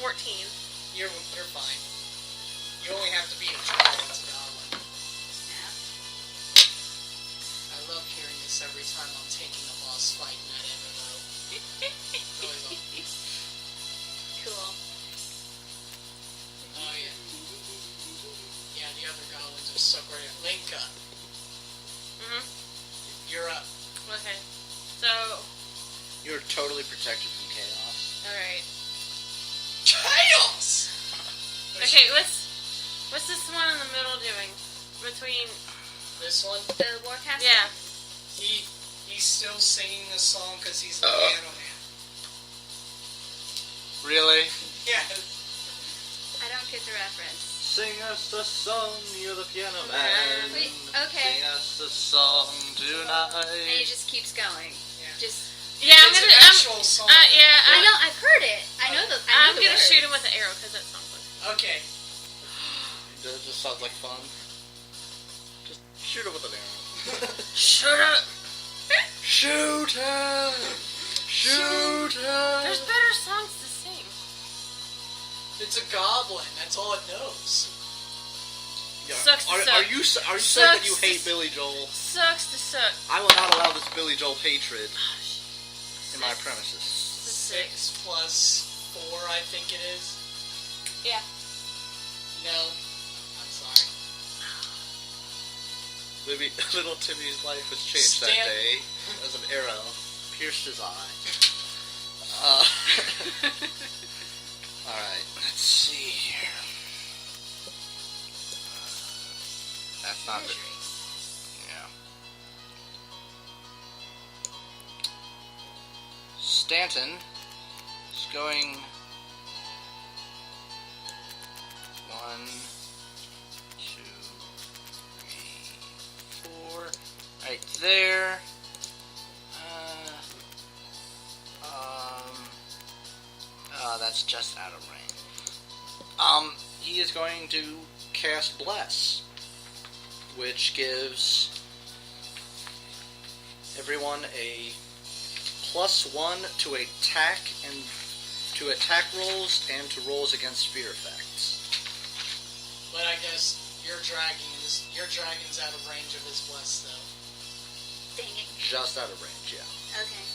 14. You're fine. You only have to be a troll, it's a goblin. Yeah. I love hearing this every time I'm taking a boss fight in that MMO. Really love. Cool. Oh yeah. Yeah, the other goblins are stuck right here. Linka, Mhm. you're up. Okay. So, You're totally protected from chaos. alright. Chaos! Okay, what's this one in the middle doing? Between, This one, The Warcaster? yeah. he's still singing the song because he's the piano man. Really? Yeah. I don't get the reference. Sing us a song, you're the piano man. Wait, okay. Sing us a song And tonight. it just keeps going. Yeah. Just Yeah, I'm It's gonna, an actual song. yeah, I know, I've heard it. I know the I'm the gonna words. shoot him with an arrow, because that sounds like Okay. That just sounds like fun. Just shoot him with an arrow. Shut up! Shoot her! Shoot her! There's better songs to sing. It's a goblin. That's all it knows. Yeah. Sucks to Are suck. you saying that you Sucks to hate Billy Joel? Sucks to suck. I will not allow this Billy Joel hatred in my premises. 6 plus 4, I think it is. Yeah. No. I'm sorry. Little Timmy's life was changed that Stan- day as an arrow pierced his eye. Alright, let's see here. That's not it. Yeah. Stanton is going 1, 2, 3, 4. Right there. That's just out of range. He is going to cast Bless, which gives everyone a +1 to attack rolls and to rolls against fear effects. But I guess your dragon's out of range of his bless, though. Dang it. Just out of range, yeah. Okay.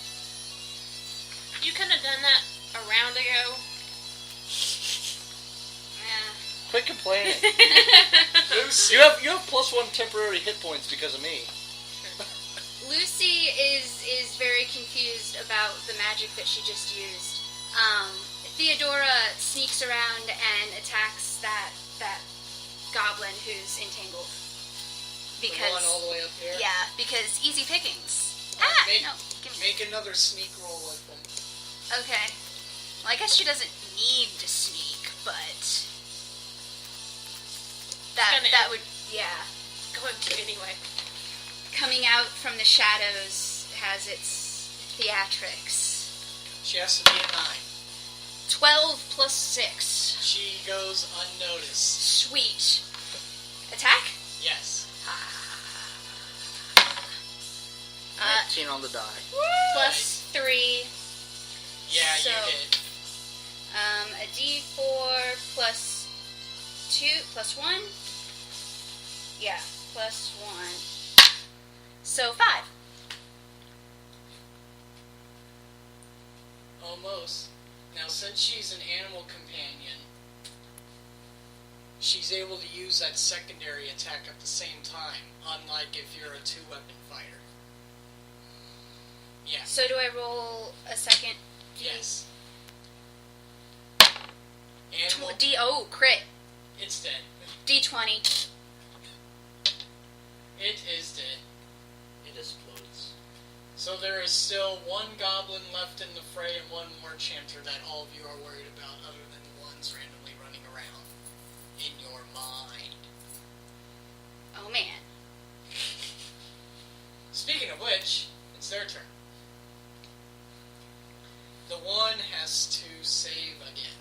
You could have done that a round ago. Yeah. Quit complaining. Lucy. You have +1 temporary hit points because of me. Lucy is very confused about the magic that she just used. Theodora sneaks around and attacks that goblin who's entangled. The Because one all the way up here. yeah, because easy pickings. Make, No, give me. make another sneak roll with them. Okay. Well, I guess she doesn't need to sneak, but that would Going to anyway. coming out from the shadows has its theatrics. She has to be a 9. 12 plus 6. She goes unnoticed. Sweet. Attack? Yes. 19 on the die. Plus 3. Yeah, So- you hit. A D4 plus 2 plus 1. Yeah, plus 1. So 5. Almost. Now, since she's an animal companion, she's able to use that secondary attack at the same time, unlike if you're a 2-weapon fighter. Yeah. So do I roll a second? Yes. Animal. Crit. It's dead. D20. It is dead. It explodes. So there is still one goblin left in the fray and one more chanter that all of you are worried about, other than the ones randomly running around in your mind. Oh man. Speaking of which, it's their turn. The one has to save again.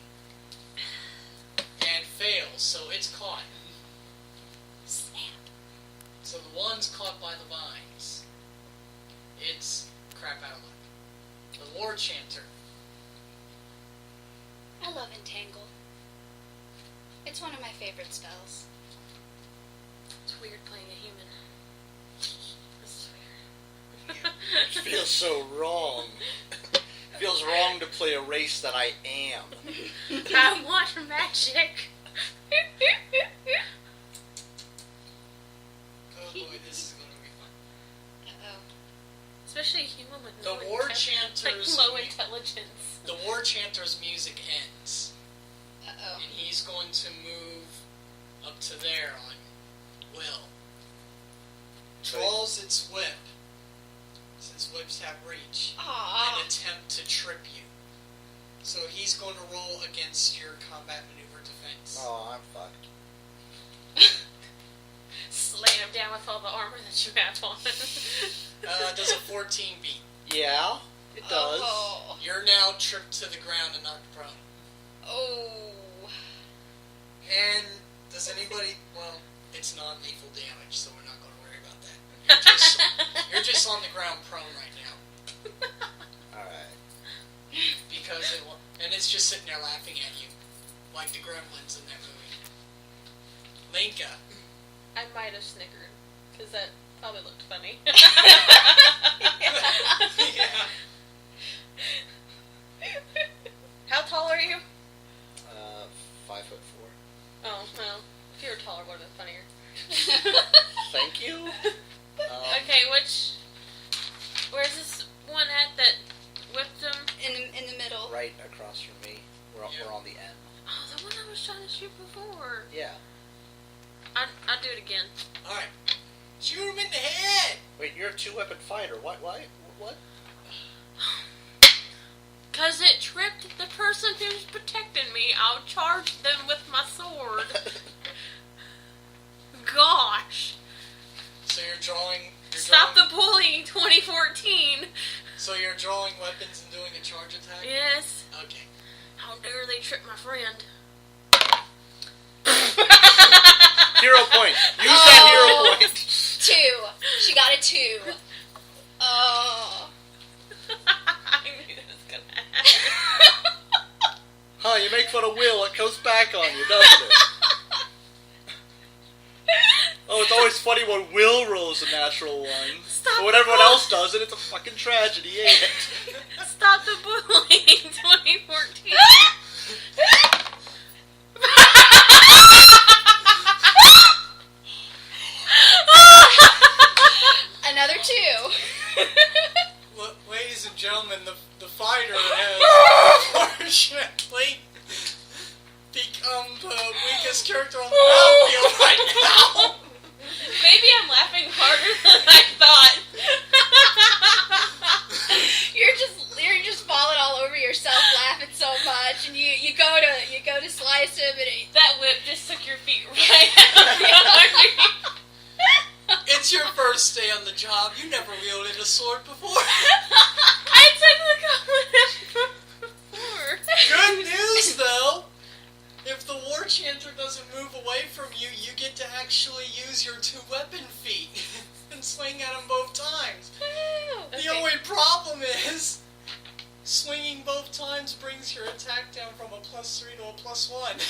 And fails, so it's caught. Snap. So the one's caught by the vines. It's crap out of luck. The Lord Chanter. I love Entangle. It's one of my favorite spells. It's weird playing a human. This is weird. It feels so wrong. It feels wrong to play a race that I am. I want magic. Oh boy, this is going to be fun. Uh-oh. Especially a human with The no War intelligence. Chanter's Like low intelligence. The War Chanter's music ends, Uh-oh. and he's going to move up to there on Will. Draws its whip, since whips have reach, Aww. and attempt to trip you. So he's going to roll against your combat maneuver defense. Oh, I'm fucked. Slaying him down with all the armor that you have on. Does a 14 beat? Yeah, it does. Oh. You're now tripped to the ground and knocked prone. Oh. And does anybody? Well, it's non-lethal damage, so we're not going to worry about that. You're just on the ground prone right now Alright. because and it's just sitting there laughing at you, like the gremlins in that movie. Linka. I might have snickered, because that probably looked funny. Yeah. How tall are you? 5'4". Oh, well, if you were taller, it would have been funnier. Thank you. Okay, where's this one at that whipped him? In the middle. Right across from me. We're on the end. Oh, the one I was trying to shoot before. Yeah. I'll do it again. Alright. Shoot him in the head! Wait, you're a 2-weapon fighter. Why? What? Because it tripped the person who's protecting me. I'll charge them with my sword. Gosh. So you're drawing... Stop the bullying 2014. So you're drawing weapons and doing a charge attack? Yes. Okay. How dare they trip my friend? Hero point. Use that hero point. 2. She got a 2. Oh. I knew it was going to happen. Huh, you make fun of Will, it goes back on you, doesn't it? Oh, it's always funny when Will rolls a natural one. Stop But when everyone the else does it, it's a fucking tragedy, ain't it? Stop the bullying 2014. Another 2. Look, ladies and gentlemen, the fighter has unfortunately become the weakest character on the battlefield right now. Maybe I'm laughing harder than I thought. You're just falling all over yourself laughing so much, and you go to slice him, and That whip just took your feet right out of me. It's your first day on the job. You never wielded a sword before. I took the compliment before. Good news, though. If the War Chanter doesn't move away from you, you get to actually use your 2-weapon feat and swing at them both times. Okay. The only problem is, swinging both times brings your attack down from a +3 to a +1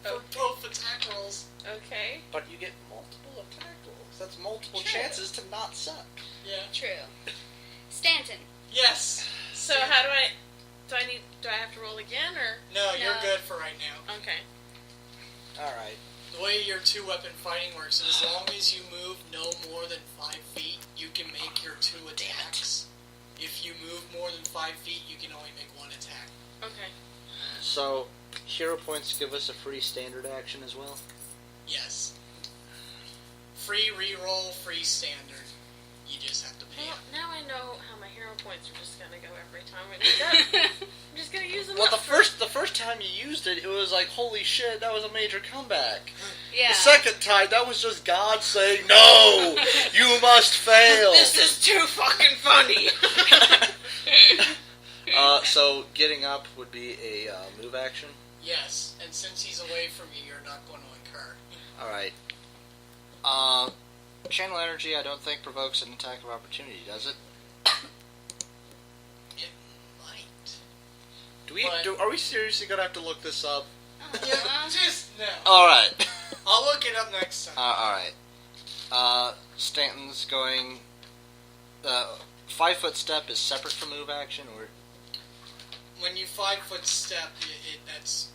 for both attack rolls. Okay. But you get multiple attack rolls. That's multiple True. chances to not suck. Yeah. true. Stanton. Yes. So how do I have to roll again, or? No, you're No. good for right now. Okay. Alright. The way your 2-weapon fighting works is, as long as you move no more than 5 feet, you can make your 2 attacks. If you move more than 5 feet, you can only make 1 attack. Okay. So, hero points give us a free standard action as well? Yes. Free reroll, free standard. You just have to pay Well, it. now I know how my hero points are just gonna go every time we need up. I'm just gonna use them Well, up. the first time you used it, it was like, holy shit, that was a major comeback. Yeah. The second time, that was just God saying, no, you must fail. This is too fucking funny. So getting up would be a move action. Yes, and since he's away from you, you're not going to incur. Alright. Channel energy, I don't think provokes an attack of opportunity, does it? It might. Are we seriously gonna have to look this up? Yeah, just no. Alright. I'll look it up next time. Alright. Stanton's going... 5 foot step is separate from move action, or... When you 5 foot step, that's...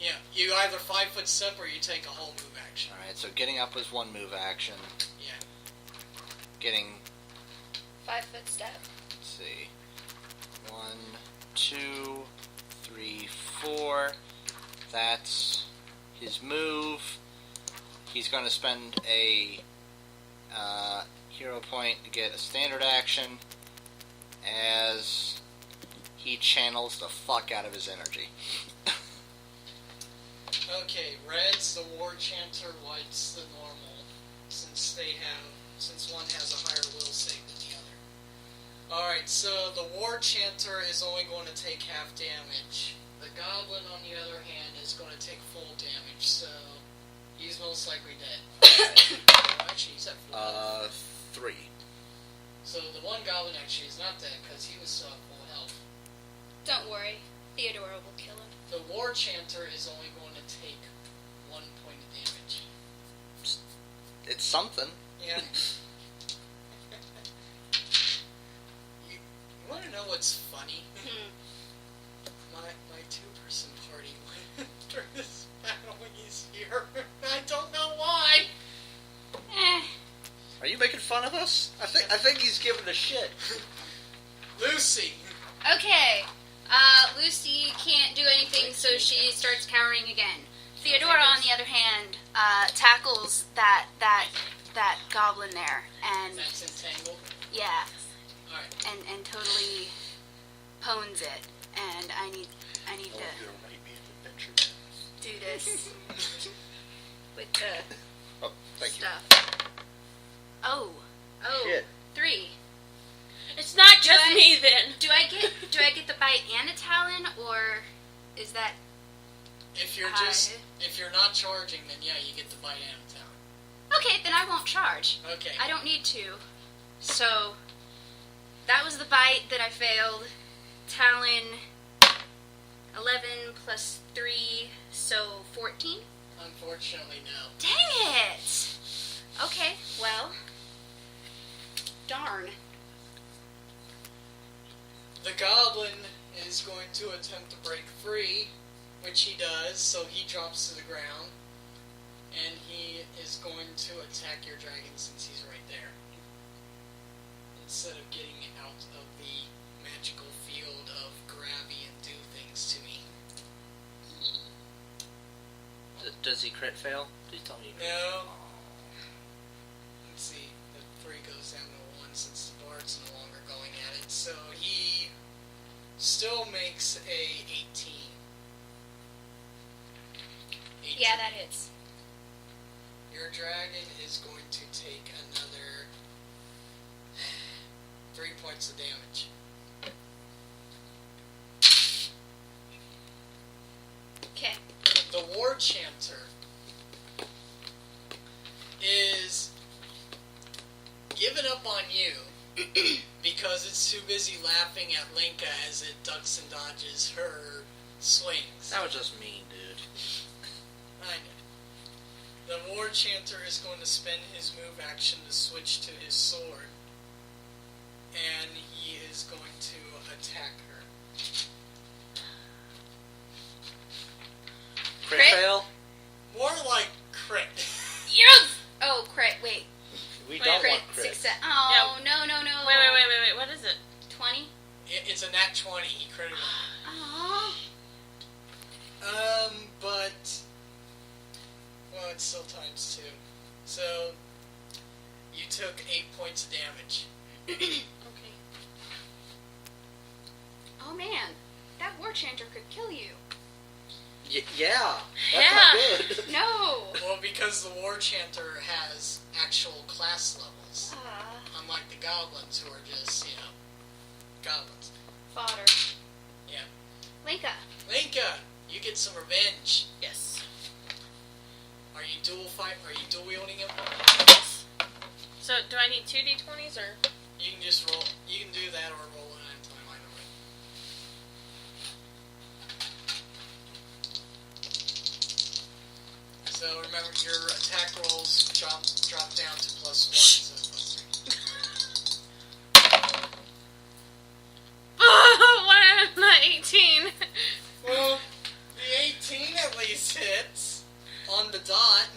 Yeah, you either 5 foot step or you take a whole move action. Alright, so getting up is one move action. Yeah. Getting... 5 foot step. Let's see. 1, 2, 3, 4. That's his move. He's going to spend a hero point to get a standard action as he channels the fuck out of his energy. Okay, red's the war chanter, white's the normal, since one has a higher will save than the other. Alright, so the war chanter is only going to take half damage. The goblin, on the other hand, is going to take full damage, so he's most likely dead. Oh, actually, he's at full. 3. So the one goblin actually is not dead, because he was still at full health. Don't worry, Theodora will kill him. The war chanter is only going to take 1 point of damage. It's something. Yeah. you want to know what's funny? My 2-person party went through this battle when he's here. I don't know why. Are you making fun of us? I think he's giving a shit. Lucy. Okay. Lucy can't do anything, so she starts cowering again. Theodora, on the other hand, tackles that goblin there, and That's entangled. yeah, Alright. and totally pwns it. And I need to do this with the Oh, thank you. stuff. Oh, Shit. 3. It's not just But- me then. Do I get the bite and a talon, or is that If you're if you're not charging, then yeah, you get the bite and town. okay? Then I won't charge. Okay. I don't need to. So that was the bite that I failed. Talon 11 plus 3, so 14. Unfortunately, no. Dang it! Okay, well, darn. The goblin is going to attempt to break free, which he does, so he drops to the ground, and he is going to attack your dragon since he's right there. Instead of getting out of the magical field of grabby and do things to me. Does he crit fail? Please tell me. No. Let's see, the 3 goes down to 1 since the bard's no longer going at it, so he still makes a 18. Yeah, that hits. Your dragon is going to take another 3 points of damage. Okay. The war chanter is giving up on you because it's too busy laughing at Linka as it ducks and dodges her swings. That was just mean, dude. I know. The war chanter is going to spend his move action to switch to his sword, and he is going to attack her. Crit Crit? fail? More like crit. Yes! Oh, crit. Wait. We Wait, don't Crit. want crit. Success. Oh, no. Wait. What is it? 20? It's a nat 20. He critted on Aww. But well, it's still times 2. So you took 8 points of damage. Okay. Oh man, that war chanter could kill you. Yeah. That's not good. No. Well, because the war chanter has actual class levels, unlike the goblins who are just, goblins. Fodder. Yeah. Linka. Linka, you get some revenge. Yes. Are you dual wielding him? Yes. So, do I need 2 d20s or? You can just roll. You can do that or roll it anytime, either way. So remember, your attack rolls drop down to +1 instead of +3. Oh, what? Not 18. Well, the 18 at least hits on the dot.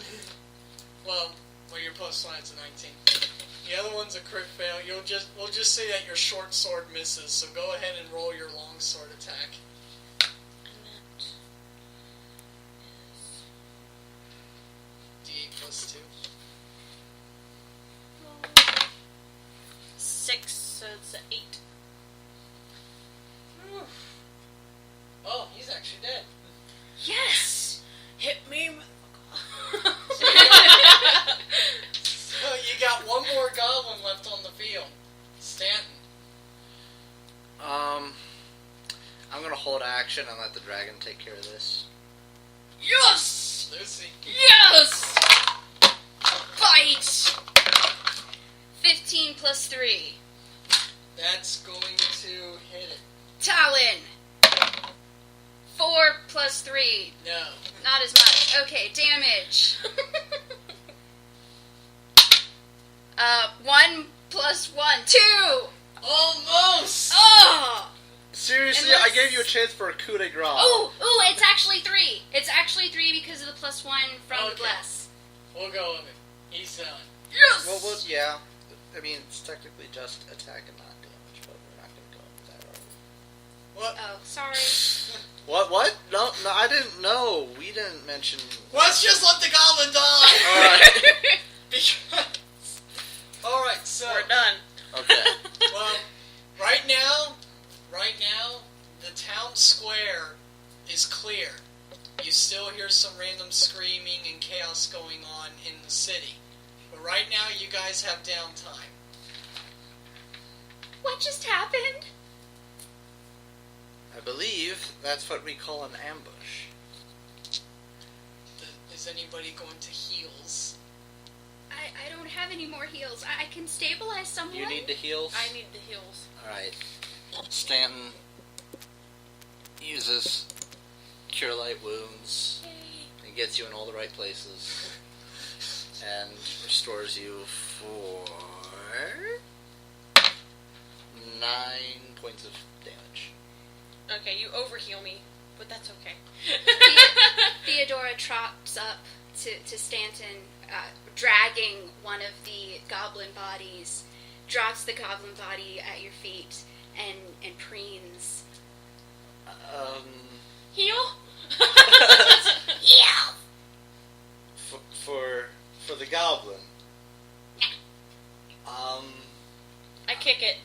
Well, your +1 is a 19. The other one's a crit fail. We'll just say that your short sword misses. So go ahead and roll your long sword attack. D8 +2. 6, so it's an 8. Oh, he's actually dead. Yes! Hit me, So you got one more goblin left on the field. Stanton. I'm gonna hold action and let the dragon take care of this. Yes! Lucy. Yes! Bite! 15 plus 3. That's going to hit it. Talon! 4 plus 3. No. Not as much. Okay, damage. 1 plus 1. 2! Almost! Oh! Seriously, Unless- I gave you a chance for a coup de grace. Ooh, it's actually 3. It's actually 3 because of the +1 from the Okay. bless. We'll go with it. He's done. Yes! Well, yeah. I mean, it's technically just attack and not damage, but we're not going to go into that, are we? What? Oh, sorry. What? No, I didn't know. We didn't mention... Let's just let the goblin die! Alright. Because... Alright, so... We're done. Okay. Well, right now, the town square is clear. You still hear some random screaming and chaos going on in the city. But right now, you guys have downtime. What just happened? I believe that's what we call an ambush. Is anybody going to heals? I don't have any more heals. I can stabilize someone. You need the heals? I need the heals. Alright. Stanton uses Cure Light Wounds. It gets you in all the right places. And restores you for 9 points of damage. Okay, you overheal me, but that's okay. Theodora trots up to Stanton, dragging one of the goblin bodies, drops the goblin body at your feet, and preens. Heal? Yeah! For the goblin. I kick it.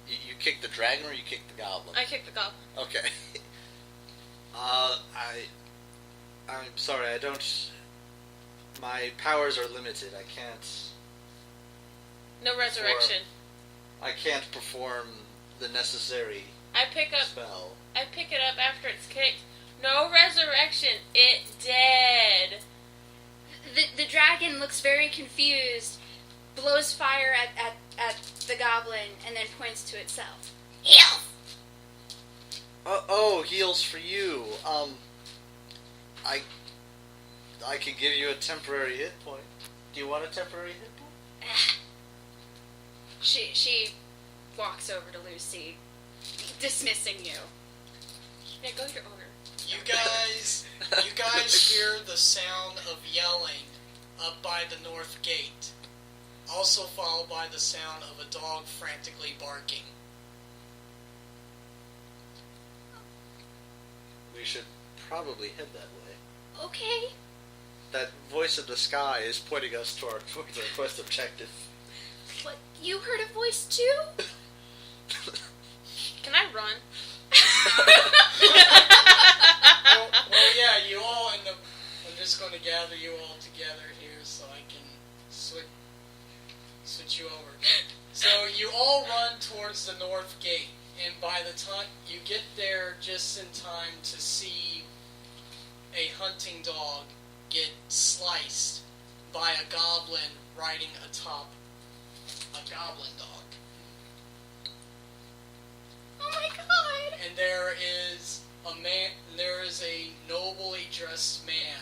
You kick the dragon or you kick the goblin? I kick the goblin. Okay. I'm sorry, I don't... My powers are limited. I can't... No resurrection. I can't perform the necessary I pick it up after it's kicked. No resurrection. It dead. The dragon looks very confused, blows fire at the goblin, and then points to itself. Heal! Oh, heals for you. I can give you a temporary hit point. Do you want a temporary hit point? She walks over to Lucy, dismissing you. Yeah, go your owner. You guys hear the sound of yelling up by the north gate, also followed by the sound of a dog frantically barking. we should probably head that way. Okay. That voice in the sky is pointing us towards our quest objective. What? You heard a voice too? Can I run? well, yeah, you all end up... I'm just going to gather you all together here so I can switch you over. So you all run towards the north gate, and by the time you get there just in time to see a hunting dog get sliced by a goblin riding atop a goblin dog. Oh my god! And there is a nobly dressed man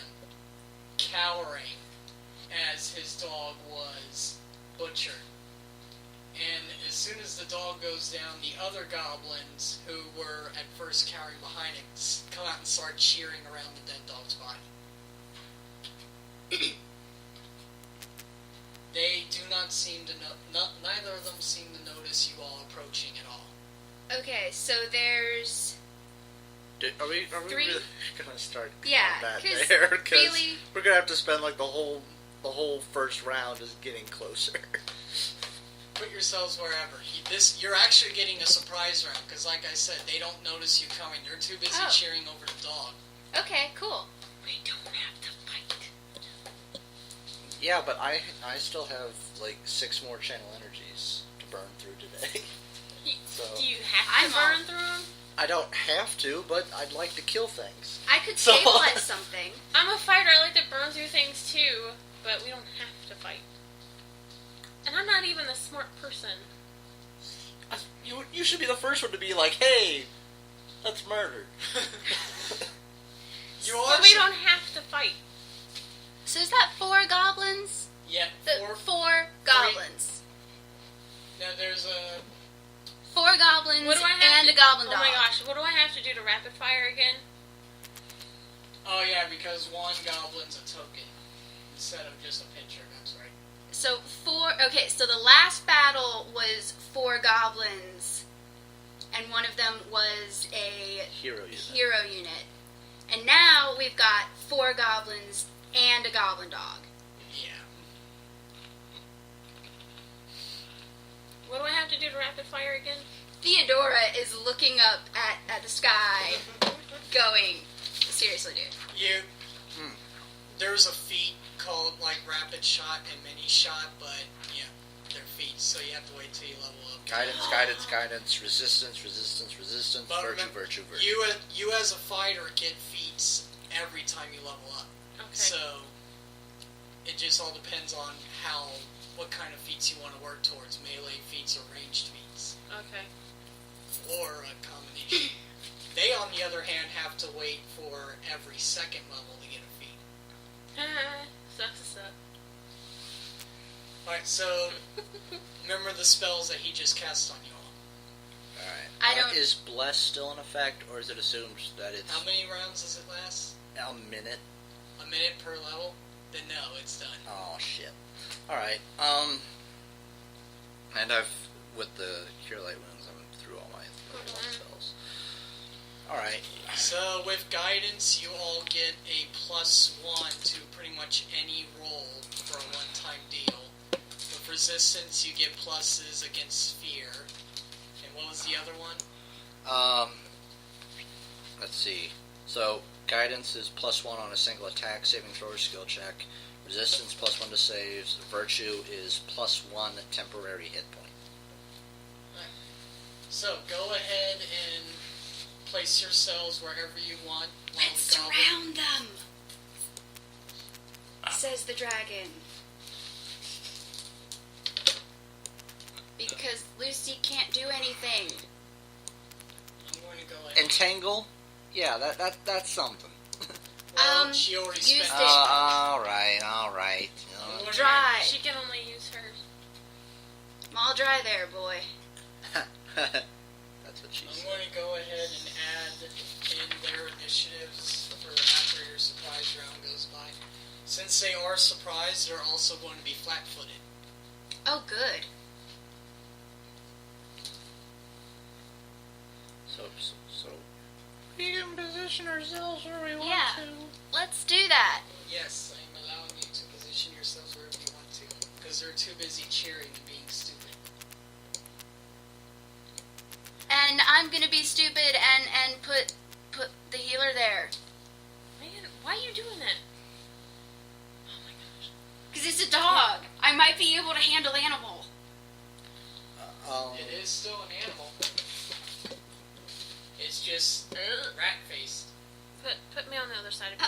cowering as his dog was butchered. And as soon as the dog goes down, the other goblins who were at first cowering behind it come out and start cheering around the dead dog's body. They do not seem to neither of them seem to notice you all approaching at all. Okay, so there's... Are we Three? really gonna start Yeah, combat 'cause there? 'Cause really- we're gonna have to spend like the whole first round is getting closer. Put yourselves wherever. You're actually getting a surprise round, because like I said, they don't notice you coming. They're too busy Oh. cheering over the dog. Okay, cool. We don't have to fight. Yeah, but I still have like 6 more channel energies to burn through today. So Do you have to burn through them? I don't have to, but I'd like to kill things. I could So- stabilize something. I'm a fighter. I like to burn through things too, but we don't have to fight. And I'm not even a smart person. You should be the first one to be like, hey, let's murder. You are. But we don't have to fight. So is that 4 goblins? Yeah. The 4 goblins. Now there's a. 4 goblins What do I have and to, a goblin dog. Oh my gosh, what do I have to do to rapid fire again? Oh yeah, because one goblin's a token instead of just a picture. That's right. So 4... Okay, so the last battle was 4 goblins, and one of them was a Hero unit. hero unit. And now we've got 4 goblins and a goblin dog. Yeah. What do I have to do to rapid fire again? Theodora is looking up at the sky, going, seriously, dude. You. There's a feat called like rapid shot and mini shot, but yeah, they're feats, so you have to wait till you level up. Guidance, resistance, But virtue, remember, virtue. You as a fighter get feats every time you level up. Okay. So it just all depends on what kind of feats you want to work towards, melee feats or ranged feats, Okay. or a combination. They, on the other hand, have to wait for every second level to get a feat. Sucks to suck. Alright, so remember the spells that he just cast on you all. Alright. I don't- Is Bless still in effect, or is it assumed that it's How many rounds does it last? a minute? A minute per level? Then no, it's done. Oh, shit. Alright, and with the Cure Light Wounds, I'm through all my level 1 spells. Alright. So with guidance, you all get a +1 to pretty much any roll for a one-time deal. With resistance, you get pluses against fear. And what was the other one? Let's see. So, guidance is +1 on a single attack, saving throw, or skill check. Resistance +1 to saves. Virtue is +1 temporary hit point. So go ahead and place yourselves wherever you want. while Let's the goblin- surround them, says the dragon. Because Lucy can't do anything. I'm going to go ahead. Entangle? Yeah, that's something. Well, she already use spent the- Alright. I'm going to- Dry. She can only use hers. I'm all dry there, boy. That's what she I'm said. going to go ahead and add in their initiatives for after your surprise round goes by. Since they are surprised, they're also going to be flat-footed. Oh, good. So We can position ourselves where we want Yeah. to. Let's do that. Yes, I am allowing you to position yourselves wherever you want to, because they're too busy cheering and being stupid. And I'm gonna be stupid and put the healer there. Man, why are you doing that? Oh my gosh. Because it's a dog. I might be able to handle animal. It is still an animal. It's just rat-faced. Put me on the other side of you.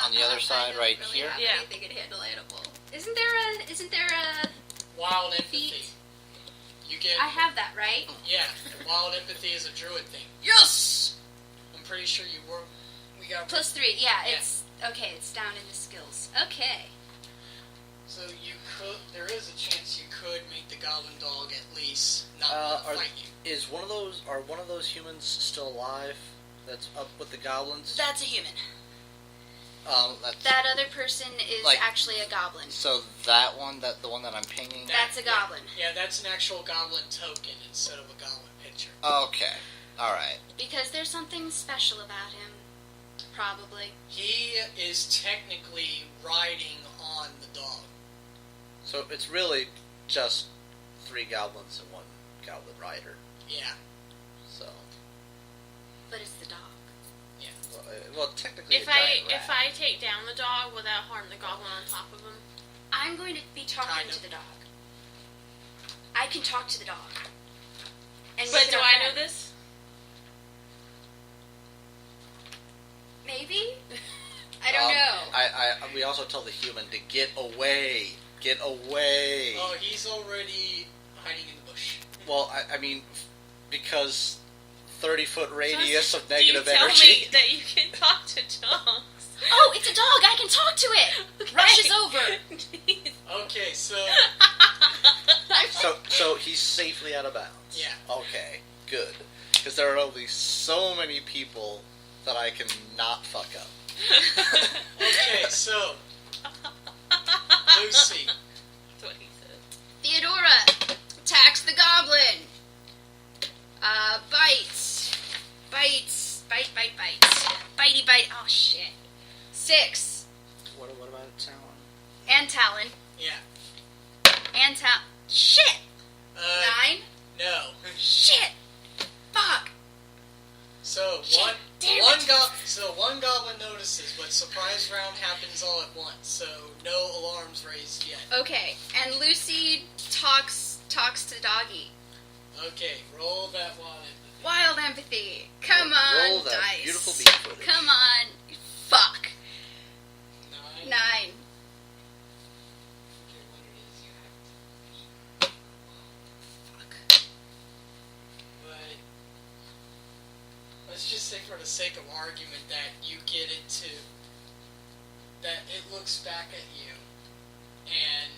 On the other side, I don't right really here? have Yeah. anything can handle animal. Isn't there a... Wild empathy. Feet. You get... I have that, right? Yeah, and wild empathy is a druid thing. Yes! I'm pretty sure we got... +3, yeah, it's... Okay, it's down in the skills. Okay. So there is a chance you could make the goblin dog at least not want to fight you. Are one of those humans still alive? That's up with the goblins. That's a human. That's, That other person is Like- actually a goblin. so the one that I'm pinging. That's a goblin. Yeah, that's an actual goblin token instead of a goblin picture. Okay, all right. Because there's something special about him. Probably. He is technically riding on the dog. So it's really just 3 goblins and 1 goblin rider. Yeah. So, But it's the dog. well technically, If a giant I rat. take down the dog, will that harm the goblin on top of him? I'm going to be talking Kind of. to the dog. I can talk to the dog. And But we do can I have- know this? Maybe? I don't know. We also tell the human to get away. Get away. Oh, he's already hiding in the bush. Well, I mean, because 30-foot radius of Do you negative tell energy. me that you can talk to dogs? Oh, it's a dog! I can talk to it! Rushes over. Jeez. Okay, so So he's safely out of bounds. Yeah. Okay, good. Because there are only so many people that I can not fuck up. okay, so Lucy. That's what he said. Theodora attacks the goblin. Bites. Bite. Bitey bite. Oh, shit. 6. What about a talon? And Talon. Yeah. And Talon. Shit! 9. No. Shit! Fuck! So Shit, one damn one it. one goblin notices, but surprise round happens all at once, so no alarms raised yet. Okay, and Lucy talks to Doggy. Okay, roll that one. Wild empathy. Come on, Roll that dice. beautiful beat footage. Come on. Fuck. 9. 9. Okay, what it is you have. Fuck. But let's just say, for the sake of argument, that you get it to that it looks back at you, and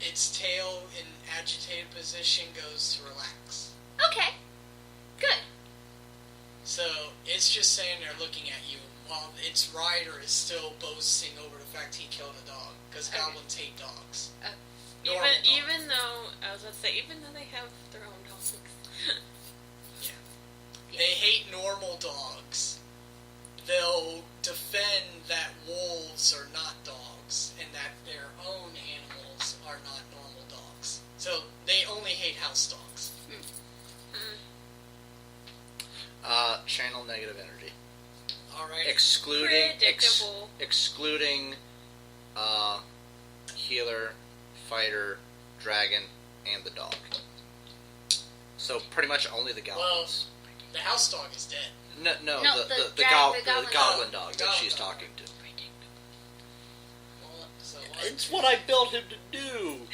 its tail in agitated position goes to relax. Okay. Good. So it's just saying they're looking at you while its rider is still boasting over the fact he killed a dog, because Okay. goblins hate dogs. Oh. Normal dogs. Even though I was about to say, even though they have their own dogs. They hate normal dogs. They'll defend that wolves are not dogs and that their own animals are not normal dogs. So they only hate house dogs. Channel negative energy. Alright. Predictable. Excluding healer, fighter, dragon, and the dog. So pretty much only the goblins. The house dog is dead. No, No, the the goblin goblin dog that Goblin she's dog. talking to. Well, so It's what I built him to do.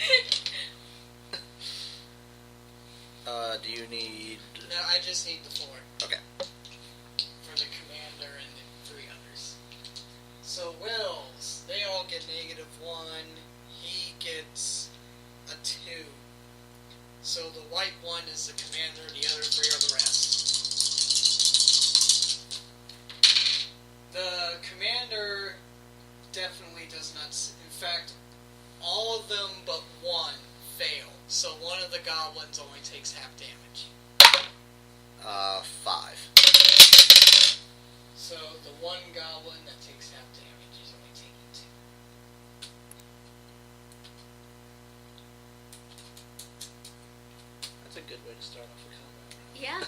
Do you need? No, I just need the 4. Okay. For the commander and the 3 others. So Wills, they all get -1. He gets a 2. So the white one is the commander, the other 3 are the rest. The commander definitely does not. In fact, all of them but 1 fail. So one of the goblins only takes half damage. 5. So the one goblin that takes half damage is only taking 2. That's a good way to start off a combat. Yeah,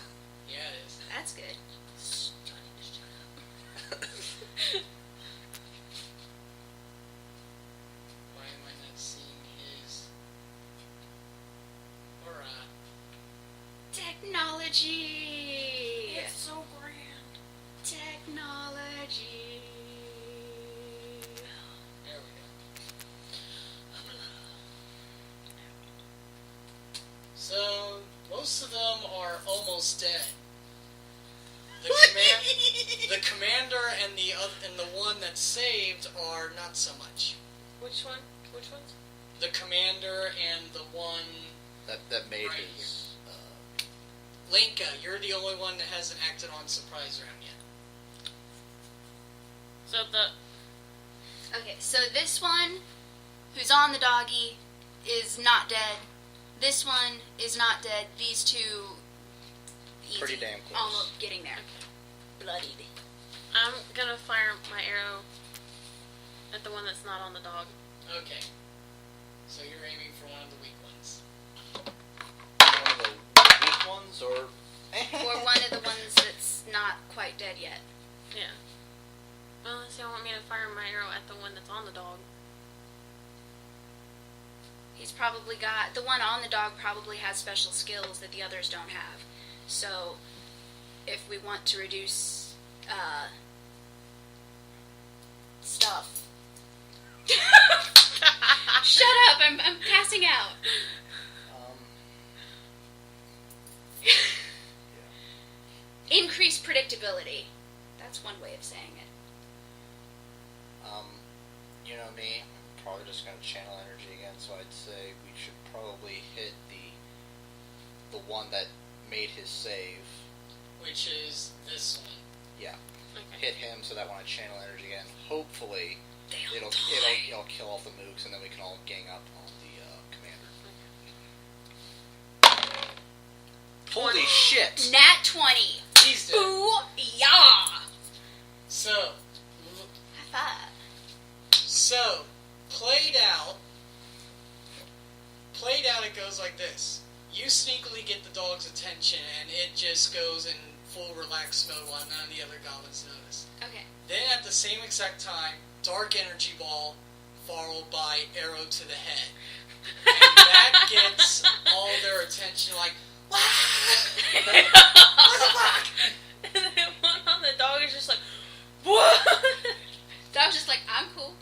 Yeah, it is. that's good. Why am I not seeing his aura? Technology! It's so grand. Technology. There we go. So most of them are almost dead. The commander and the one that's saved are not so much. Which one? Which ones? The commander and the one That made Right his. Linka. You're the only one that hasn't acted on surprise round yet. So the Okay, so this one, who's on the doggy, is not dead. This one is not dead. These two, easy. Pretty damn close. Almost getting there. Bloodied. I'm gonna fire my arrow at the one that's not on the dog. Okay. So you're aiming for one of the weak ones. One of the weak ones, or. Or one of the ones that's not quite dead yet. Yeah. Well, unless y'all want me to fire my arrow at the one that's on the dog. He's probably got... The one on the dog probably has special skills that the others don't have. So, if we want to reduce, stuff... Shut up! I'm passing out. Increase predictability. That's one way of saying it. You know me, I'm probably just going to channel energy again, so I'd say we should probably hit the one that made his save. Which is this one. Yeah. Okay. Hit him so that when I channel energy again, hopefully it'll kill off the mooks, and then we can all gang up on the commander. Holy shit! Nat 20. He's dead. Boo-yah! So, High five. played out it goes like this. You sneakily get the dog's attention, and it just goes in full relaxed mode while none of the other goblins notice. Okay. Then at the same exact time, dark energy ball followed by arrow to the head. And that gets all their attention like, what? What the fuck? And the one on the dog is just like, what? Dog's just like, I'm cool.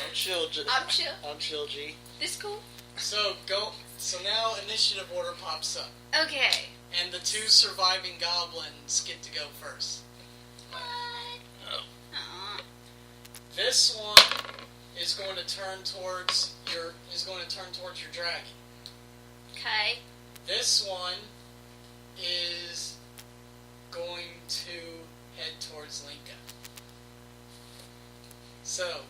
I'm chill, I'm chill. I'm chill, G. This cool? So now initiative order pops up. Okay. And the 2 surviving goblins get to go first. What? Aw. This one is going to turn towards your dragon. Okay. This one is going to head towards Linka. So,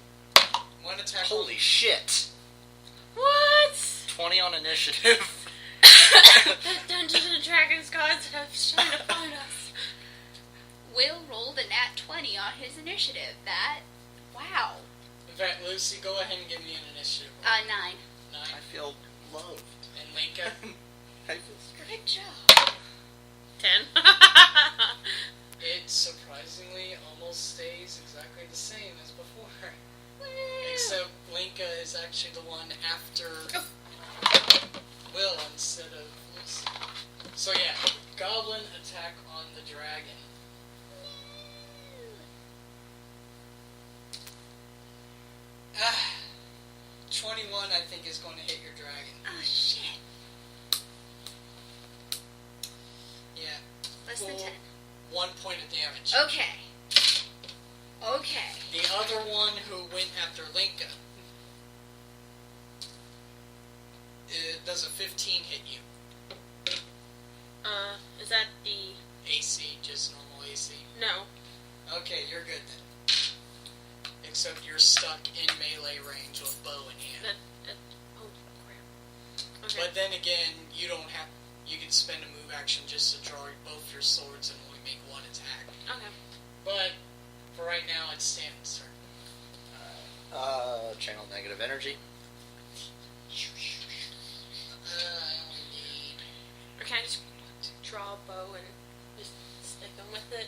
one attack. Holy shit! What? 20 on initiative. The Dungeons and Dragons gods have trying to find us. Will rolled a nat 20 on his initiative. Wow. In fact, Lucy, go ahead and give me an initiative. 9. 9. I feel loved. And Linka. I feel scared. Good job. 10. It surprisingly almost stays exactly the same as before. Woo. Except Linka is actually the one after Will instead of Lucy. So yeah, Goblin attack on the dragon. 21 I think is going to hit your dragon. Oh, shit. Yeah. Less than 10. 1 point of damage. Okay. Okay. The other one who went after Linka, does a 15 hit you? Is that the... AC, just normal AC. No. Okay, you're good then. Except you're stuck in melee range with bow in hand. Oh, crap. Okay. But then again, you can spend a move action just to draw both your swords and only make one attack. Okay. But for right now, it's Stan's turn. Channel negative energy. I only need... Or can I just draw a bow and just stick them with it?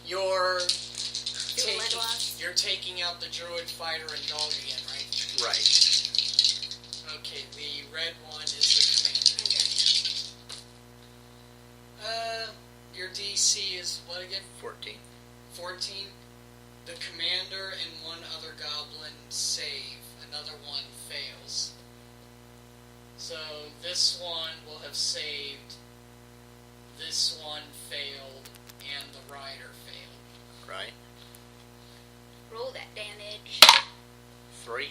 You're Do a lead blast. you're taking out the druid, fighter, and dog again, right? Right. Okay, the red one is the commander. Your DC is what again? 14. 14. The commander and one other goblin save. Another one fails. So this one will have saved. This one failed, and the rider failed. Right. Roll that damage. 3.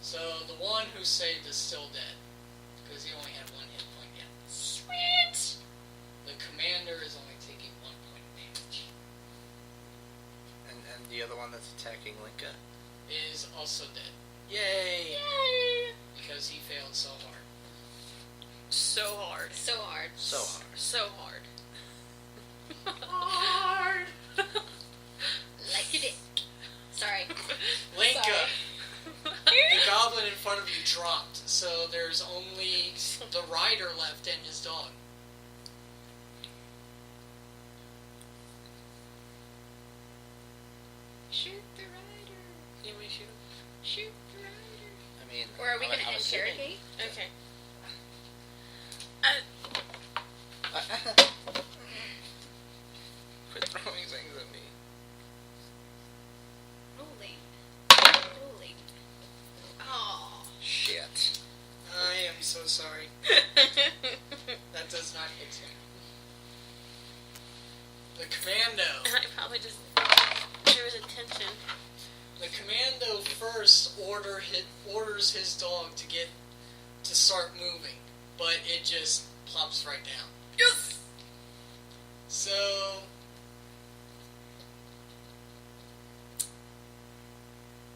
So the one who saved is still dead, because he only had 1 hit point yet. Sweet! The commander is only taking 1 point of damage. And the other one that's attacking Linka. Is also dead, Yay! Yay! because he failed so hard. So hard. So hard. So hard. So hard. Hard! Like you did. Sorry. Linka, Sorry. the goblin in front of you dropped, so there's only the rider left and his dog. Shoot the rider. You may shoot. Shoot the rider. I mean, Or are we I'm- going to I'm assuming- interrogate? Okay. Quit throwing things at me. Rolling. Oh. Shit. I am so sorry. That does not hit me. The commando. I probably just drew his attention. The commando first orders his dog to start moving, but it just plops right down. Yes! So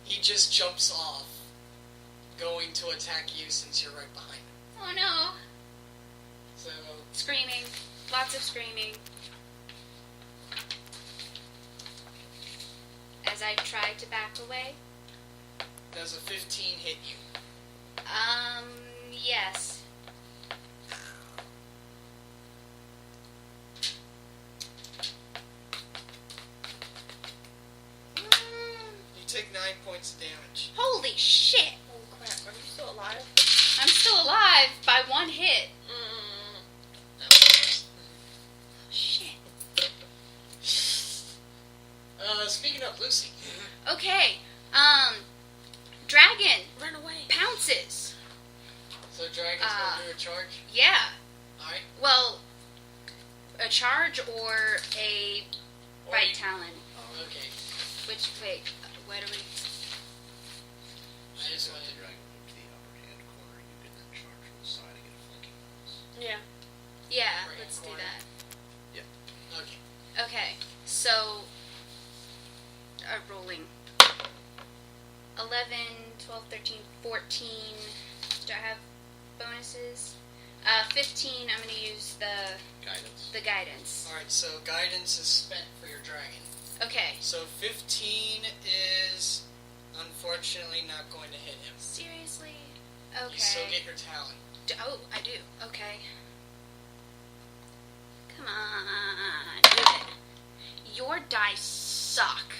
he just jumps off, going to attack you since you're right behind him. Oh no. So Screaming. Lots of screaming. As I try to back away. does a 15 hit you? Yes. You take 9 points of damage. Holy shit! Oh crap, are you still alive? I'm still alive by 1 hit. Shit. Speaking of Lucy, Okay. Dragon Run away. pounces. so Dragon's gonna do a charge. Yeah. Alright. Well, a charge or a Or bite you- talon. Okay. Which, wait, what are we... I just So wanted if the dragon moved to the upper hand corner, you can then charge from the side and get a flanking bonus. Yeah. Yeah, Right let's do corner. that. Okay. Okay, so... rolling. 11, 12, 13, 14. Do I have bonuses? 15, I'm going to use Guidance. the guidance. Alright, so guidance is spent for your dragon. Okay. So 15 is unfortunately not going to hit him. Seriously? Okay. You still get your talon. Oh, I do. Okay. Come on. Do it. Your dice suck.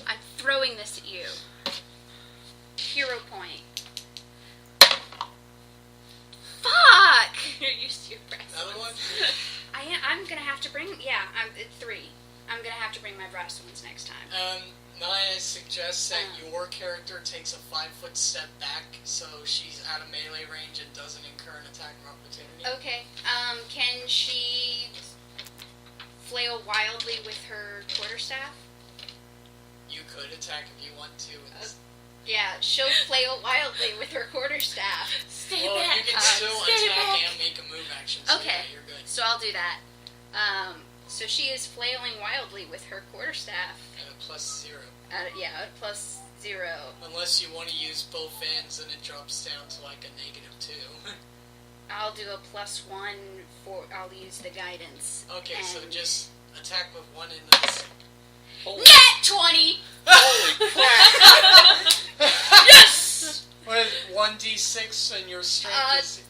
I'm throwing this at you. Hero point. Fuck! You're used to your brass. Another one? I'm gonna have to bring. Yeah, I'm at 3. I'm gonna have to bring my brass ones next time. Naya suggests that your character takes a 5-foot step back so she's out of melee range and doesn't incur an attack of opportunity. Okay. Can she flail wildly with her quarterstaff? You could attack if you want to. Yeah, she'll flail wildly with her quarterstaff. Stay Well, back. you can still Stay attack back. and make a move action, so Okay. yeah, you're good. So I'll do that. So she is flailing wildly with her quarterstaff. At a +0. At +0. Unless you want to use both ends and it drops down to like a -2. I'll do a +1 for. I'll use the guidance. Okay, so And- just Attack with one in this. Nat 20! Holy crap! Yes! With 1d6 and your strength is...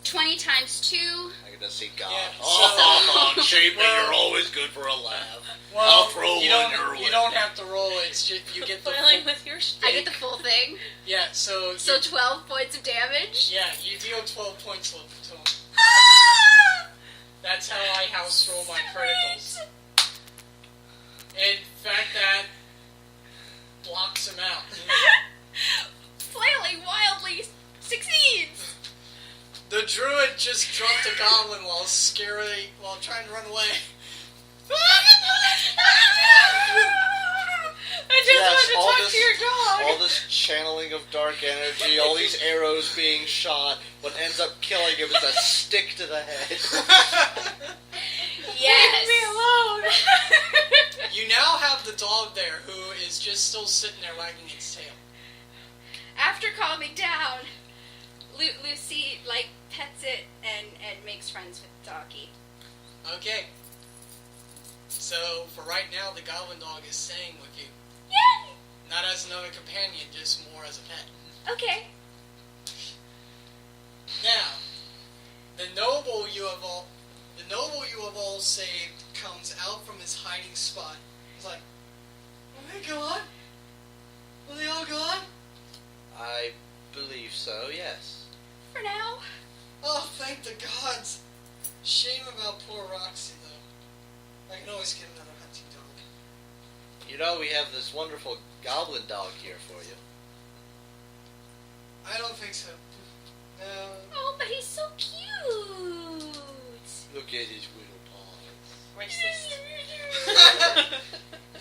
20 times 2. I can just see God. Yeah, Oh, Chamber, well- you're always good for a laugh. Well, I'll throw you one don't, your way. You don't have to roll it. It's just you get the Flailing full, with your I stick. get the full thing. yeah. So So 12 points of damage. yeah, you deal 12 points to him. Ah! That's how I house roll my criticals. In fact, that blocks him out. Flailing wildly succeeds. The druid just dropped a goblin while trying to run away. I just Yes, all wanted to talk this- to your dog. All this channeling of dark energy, all these arrows being shot, what ends up killing him is a stick to the head. Yes. Leave me alone. You now have the dog there who is just still sitting there wagging its tail. After calming down, Lucy pets it and makes friends with the doggy. Okay. So, for right now, the goblin dog is staying with you. Yay! Not as another companion, just more as a pet. Okay. Now, the noble you have all saved comes out from his hiding spot. He's like, "Are they gone? Are they all gone? I believe so, yes. For now. Oh, thank the gods. Shame about poor Roxy, though. I can always get another hunting dog. You know, we have this wonderful goblin dog here for you. I don't think so. No. Oh, but he's so cute. Look at his little paws. Racist.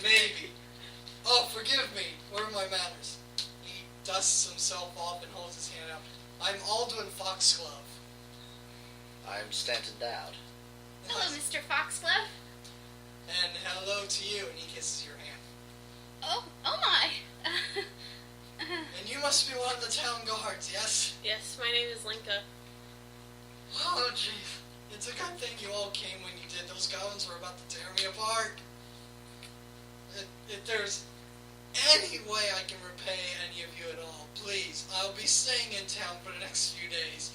Maybe. Oh, forgive me. Where are my manners? He dusts himself off and holds his hand out. I'm Alduin Foxglove. I'm Stanton Dowd. Hello, Mr. Foxglove. And hello to you, and he kisses your hand. Oh my. And you must be one of the town guards, yes? Yes, my name is Linka. Oh, gee. It's a good thing you all came when you did. Those goblins were about to tear me apart. If there's any way I can repay any of you at all, please, I'll be staying in town for the next few days.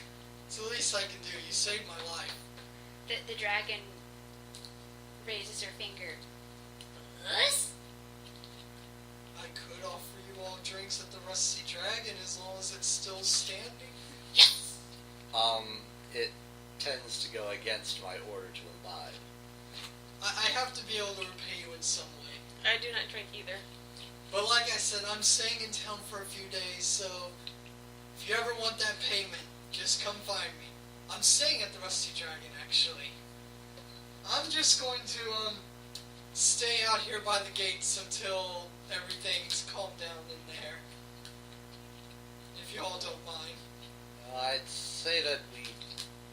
It's the least I can do. You saved my life. The dragon raises her finger. Us? I could offer you all drinks at the Rusty Dragon as long as it's still standing. Yes. It tends to go against my order to imbibe. I have to be able to repay you in some way. I do not drink either. But like I said, I'm staying in town for a few days, so if you ever want that payment, just come find me. I'm staying at the Rusty Dragon, actually. I'm just going to, stay out here by the gates until everything's calmed down in there. If you all don't mind. I'd say that we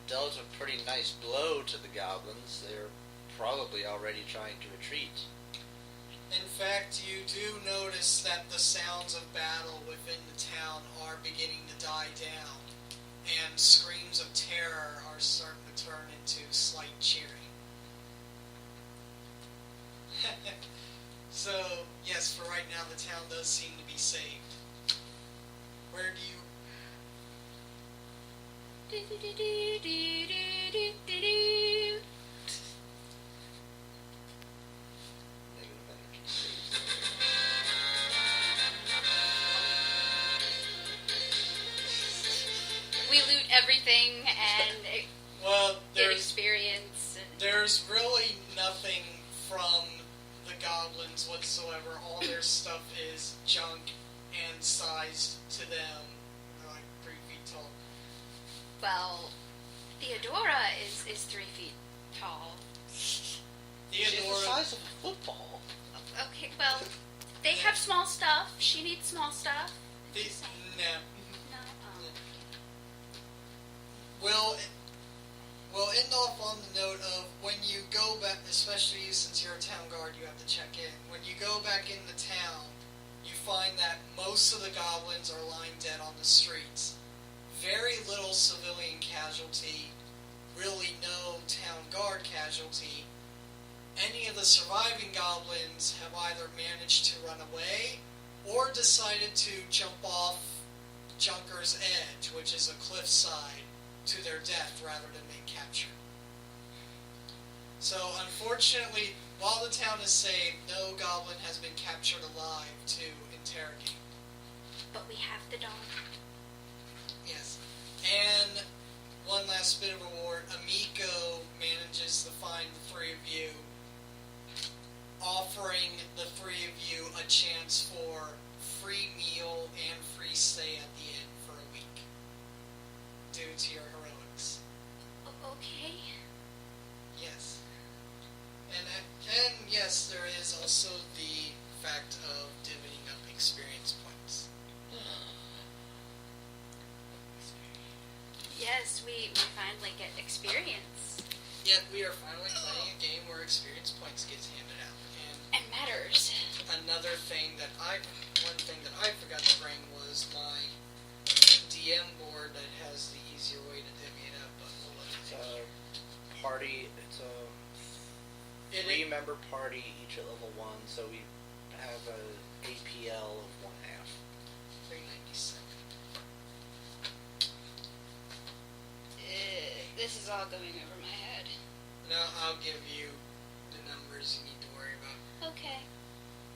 dealt a pretty nice blow to the goblins. They're probably already trying to retreat. In fact, you do notice that the sounds of battle within the town are beginning to die down, and screams of terror are starting to turn into slight cheering. So, yes, for right now, the town does seem to be saved. Where do you... Negative energy. We loot everything and Well, get there's experience. And There's really nothing from the goblins whatsoever. All their stuff is junk and sized to them. They're like 3 feet tall. well, Theodora is 3 feet tall. She's the Theodora, size of a football. Okay, well, they have small stuff. She needs small stuff. the, nah. No. Oh. We'll end off on the note of when you go back, especially since you're a town guard, you have to check in. When you go back into town, you find that most of the goblins are lying dead on the streets. Very little civilian casualty, really no town guard casualty, any of the surviving goblins have either managed to run away or decided to jump off Junker's Edge, which is a cliffside, to their death rather than being captured. So, unfortunately, while the town is saved, no goblin has been captured alive to interrogate. But we have the dog. Yes. And one last bit of reward. Amico manages to find the three of you, offering the three of you a chance for free meal and free stay at the inn for a week, due to your heroics. Okay. Yes. And yes, there is also the fact of divvying up experience points. Yes, we finally get experience. Yet we are finally playing a game where experience points gets handed out. And matters. Another thing that one thing that I forgot to bring was my DM board that has the easier way to divvy it up, but we'll let it It's take a party. It's a It- 3-member party, each at level 1. So we have a APL of 1/2. 397. This is all going over my head. Now I'll give you the numbers you need to worry about. Okay.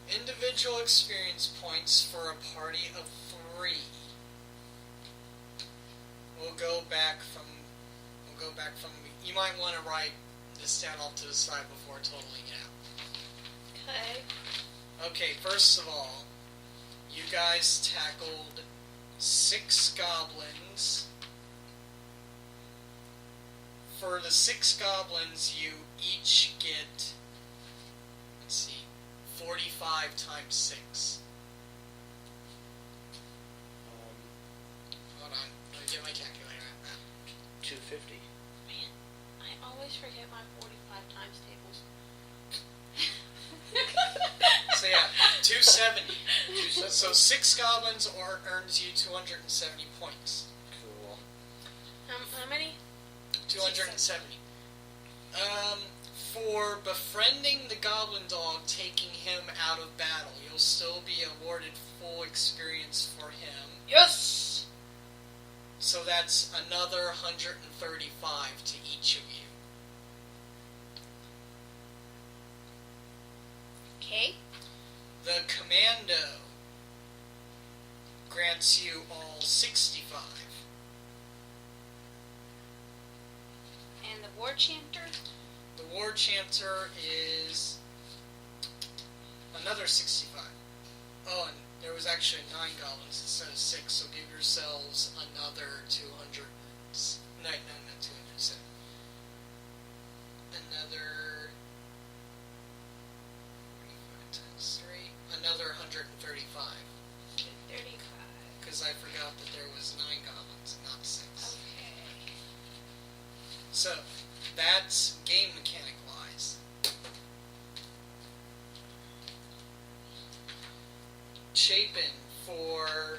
Individual experience points for a party of 3. We'll go back from. You might want to write this down off to the side before totaling it out. Okay. Okay, first of all, you guys tackled 6 goblins. For the 6 goblins, you each get, 45 times 6. Hold on, let me get my calculator out. 250. Man, I always forget my 45 times tables. So yeah, 270. 270. So 6 goblins earns you 270 points. Cool. How many? 270. For befriending the goblin dog, taking him out of battle, you'll still be awarded full experience for him. Yes! So that's another 135 to each of you. Okay. The commando grants you all 65. And the war chanter? The war chanter is another 65. Oh, and there was actually 9 goblins instead of 6, so give yourselves another 200. No, not 207. Another 45 times 3. Another 135. 35. Because I forgot that there was 9 goblins and not 6. Okay. So, that's game mechanic wise. Chapin for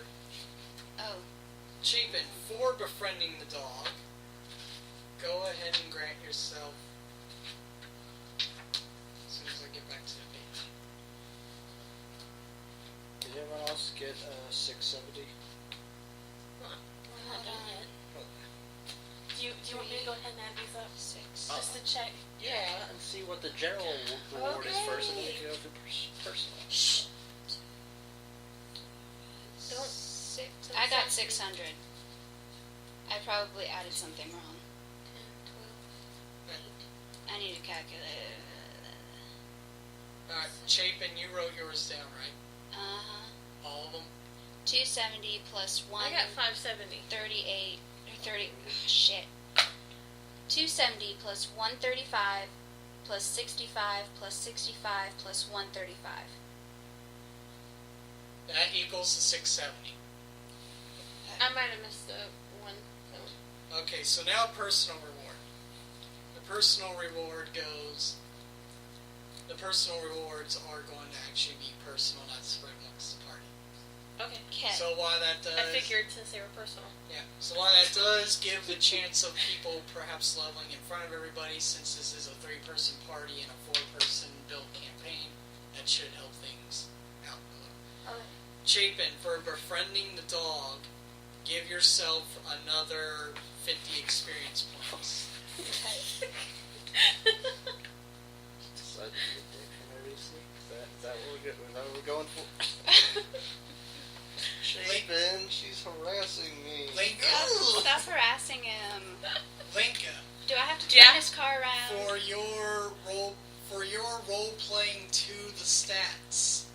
befriending the dog. Go ahead and grant yourself as soon as I get back to the page. Did everyone else get 670? We're not done yet. Oh. Do you want me to go ahead and add these up? 6. Just to check. Yeah, and see what the general reward is first, and then Okay. you can go through personal. Don't. 6. I got 600. I probably added something wrong. 10, 12, 8. I need a calculator. Alright, Chapin, you wrote yours down, right? Uh-huh. All of them? 270 plus 1. I got 570. 38 or 30. Shit. 270 plus 135 plus 65 plus 65 plus 135. That equals the 670. I might have missed the one. So. Okay, so now personal reward. The personal rewards are going to actually be personal, not spread amongst the party. Okay. Okay. So while that does... I figured since they were personal. Yeah. So while that does give the chance of people perhaps leveling in front of everybody, since this is a 3-person party and a 4-person build campaign, that should help things out a little. Okay. Chapin, for befriending the dog, give yourself another 50 experience points. Decided to be a dick for no reason. Is that what we're going for? Chapin, she's harassing me. Linka, Stop harassing him. Linka, Do I have to turn Yeah. his car around? for your role playing to the stats,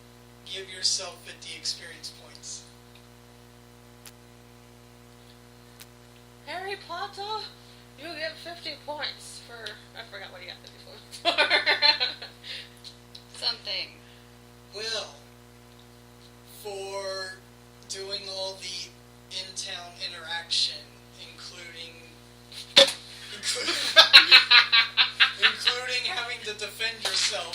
give yourself 50 experience points. Harry Potter, you get 50 points for... I forgot what you got 50 points for. Something. Will, for doing all the in-town interaction, including having to defend yourself,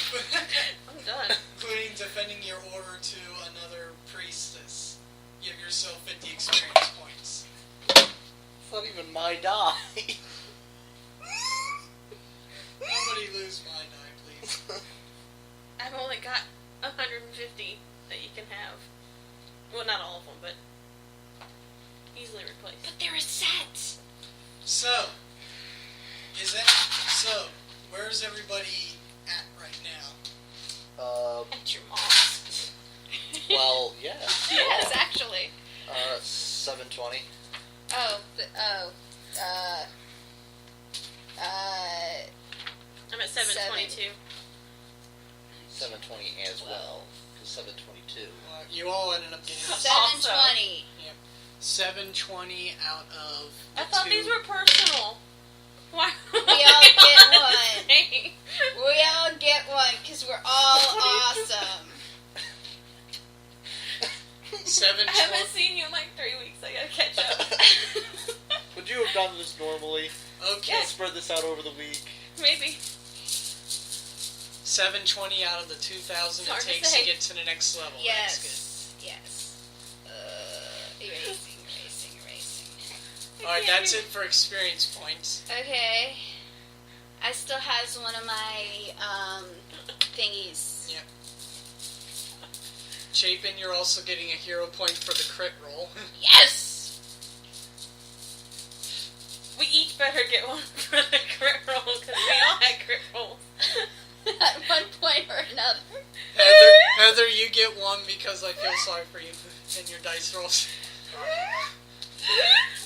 I'm done. including defending your order to another priestess, give yourself 50 experience points. It's not even my die. Nobody lose my die, please. I've only got 150 that you can have. Well, not all of them, but easily replaced. But they're a set. So, where's everybody at right now? At your mom's. Well, yeah. Yes, actually. 720. I'm at 722. 720 as well. Because 722. You all ended up getting 720. 720 out of the I thought these were personal. Why? We all get one. We all get one because we're all awesome. 720. I haven't seen you in like 3 weeks. I gotta catch up. Would you have done this normally? Okay. Spread this out over the week. Maybe. 720 out of the 2,000 it Hard to takes say. to get to the next level. That's Yes. Erasing. good. Alright, that's it for experience points. Okay. I still has one of my thingies. Yep. Chapin, you're also getting a hero point for the crit roll. Yes. We each better get one for the crit roll because we all had crit rolls. At one point or another. Heather, you get one because I feel sorry for you and your dice rolls.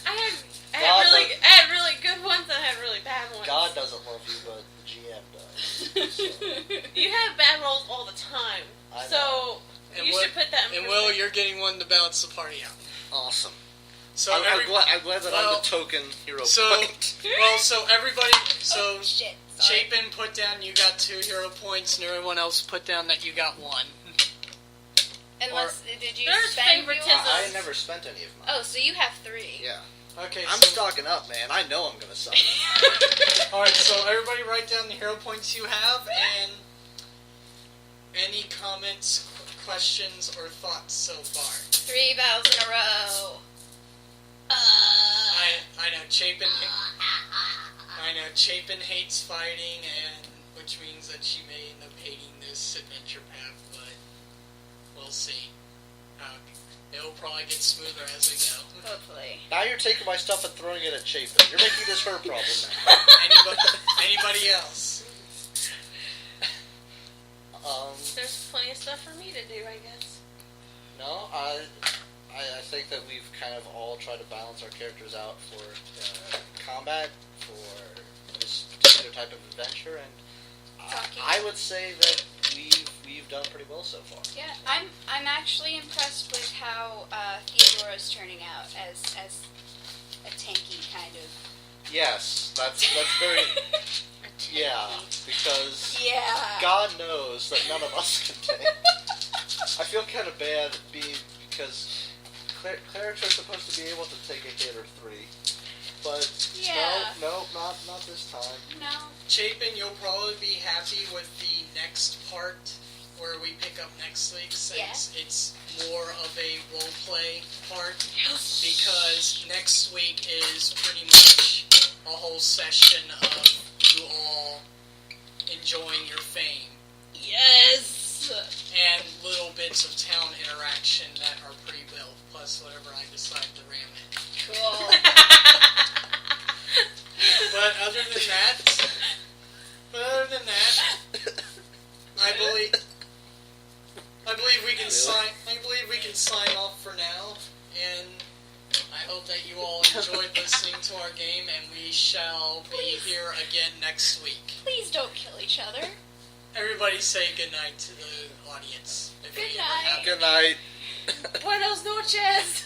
I had really good ones and I had really bad ones. God doesn't love you, but the GM does. So. You have bad rolls all the time. I know. So And you should put that in And Will, you're getting one to balance the party out. Awesome. So I'm glad that I'm the token hero point. So everybody, Oh, shit. Sorry. Chapin put down you got 2 hero points, and everyone else put down that you got 1. Unless, did you There's spend favoritism. yours? I never spent any of mine. Oh, so you have 3. Yeah. Okay, I'm so stocking up, man. I know I'm gonna suck. all right. So everybody, write down the hero points you have, and any comments, questions, or thoughts so far. 3 battles in a row. I know Chapin hates fighting, and which means that she may end up hating this adventure path, but we'll see. It'll probably get smoother as we go. Hopefully. Now you're taking my stuff and throwing it at Chapin. You're making this her problem now. Anybody else? There's plenty of stuff for me to do, I guess. No, I think that we've kind of all tried to balance our characters out for combat, for this particular type of adventure, and I would say that we've done pretty well so far. Yeah, I'm actually impressed with how Theodora's turning out as a tanky kind of. Yes, that's very because God knows that none of us can take. I feel kind of bad because clerics are supposed to be able to take a hit or 3, but no, not this time. No. Chapin, you'll probably be happy with the next part where we pick up next week, since it's more of a roleplay part. Because next week is pretty much a whole session of you all enjoying your fame. Yes! And little bits of town interaction that are pre-built, plus whatever I decide to ram it. Cool. But other than that, I believe we can sign. I believe we can sign off for now, and I hope that you all enjoyed listening to our game, and we shall be here again next week. Please don't kill each other. Everybody say goodnight to the audience. Good night. Good night. Buenos noches!